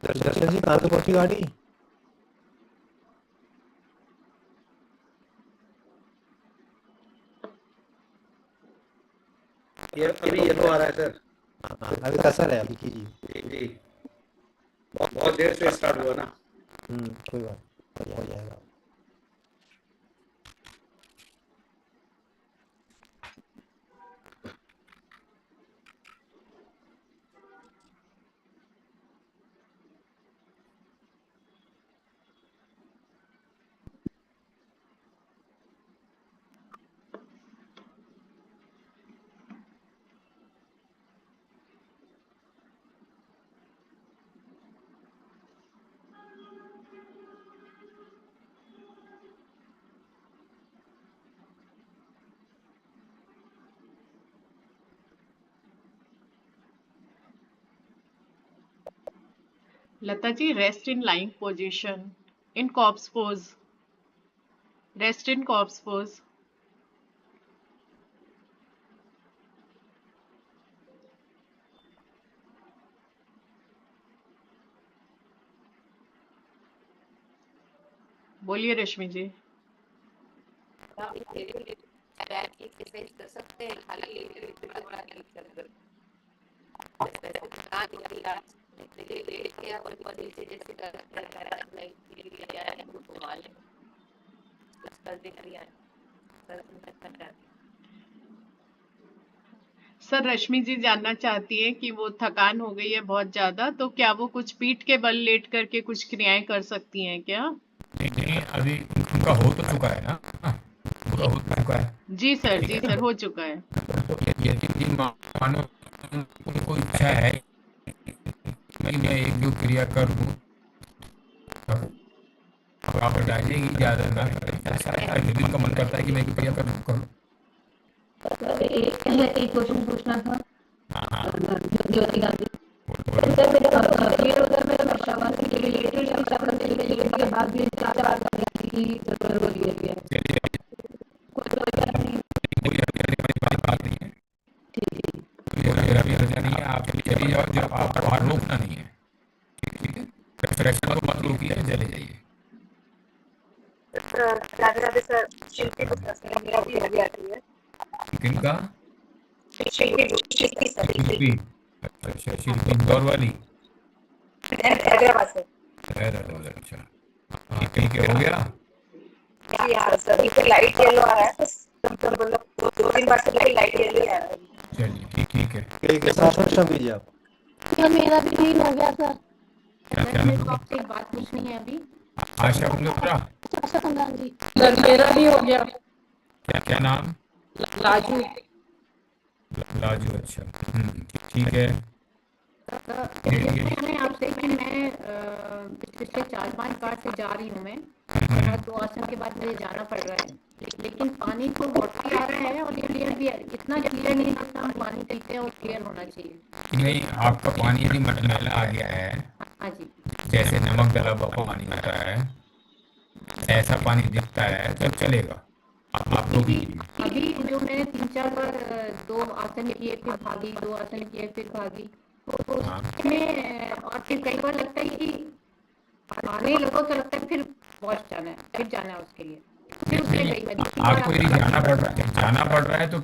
दर्शन जी कहाँ से पहुंची गाड़ी? ये अभी येलो आ रहा है सर। अभी कसर है, अभी कीजिए। जी, बहुत देर से स्टार्ट हुआ ना। कोई बात हो जाएगा। Lata ji, rest in lying position, in corpse pose, rest in corpse pose. बोलिए रश्मि जी। सर, रश्मि जी जानना चाहती है कि वो थकान हो गई है बहुत ज्यादा, तो क्या वो कुछ पीठ के बल लेट करके कुछ क्रियाएं कर सकती हैं क्या? नहीं, अभी उनका हो तो चुका है ना, उनका हो तो चुका है। जी सर, ठीक जी है ना? सर, हो चुका है। तो यदि मानो उनको इच्छा है कि मैं एक जो क्रिया कर दूं, तो आप हटा जाएगी, ज्यादा ना करें। ऐसा है, यदि उनका मन करता है कि मैं एक क्रिया कर दूं। सर एक क्वेश्चन पूछना था हाँ, ज्योति गांधी। सर मेरे क्लियर होता है, मेरा शवासन के रिलेटेड शवासन के रिलेटेड के बाद भी 4 बार करने की जरूरत होती है। कोई बात नहीं, कोई बात नहीं है, कोई हर्जा नहीं है। आप चली जाओ, जब आप वहां रोकना नहीं है, ठीक है? फ्रेक्शन को मत रोकिए, चले जाइए। राधे राधे सर। शिल्पी मेरा भी हो गया है। किनका? शिल्पी। अच्छा, शिल्पी इंदौर वाली, हैदराबाद से। हैदराबाद। अच्छा, हाँ ठीक है, हो गया। यार सर इसे लाइट येलो आ रहा है, तो मतलब 2-3 बार से लाइट येलो ही आ रहा है। चलिए ठीक है। ठीक है, शासन कीजिए आप। क्या मेरा भी नहीं हो गया सर? क्या मेरे को आपसे एक बात पूछनी है अभी। आशा कुंद्रा, आशा कुंद्रा जी। सर मेरा भी हो गया। क्या नाम? लाजू। लाजू, अच्छा, ठीक है। मैं आपसे कि मैं पिछले 4-5 बार से जा रही हूँ मैं, और 2 आसन के बाद मुझे जाना पड़ रहा है, लेकिन पानी तो बहुत ही आ रहा है, और क्लियर भी इतना क्लियर नहीं जितना हम पानी पीते हैं और क्लियर होना चाहिए। नहीं, आपका पानी यदि मटमैला आ गया है, हाँ जी, जैसे नमक डला हुआ पानी होता है, ऐसा पानी दिखता है तो चलेगा, आप लोग अभी जो मैंने 3-4 बार 2 आसन किए फिर भागी, 2 आसन किए फिर भागी, तो उसमें और फिर कई बार लगता है कि आने लगो तो लगता है फिर वॉश जाना है, फिर जाना है उसके लिए, फिर उसमें कई बार आपको यदि जाना पड़ रहा है तो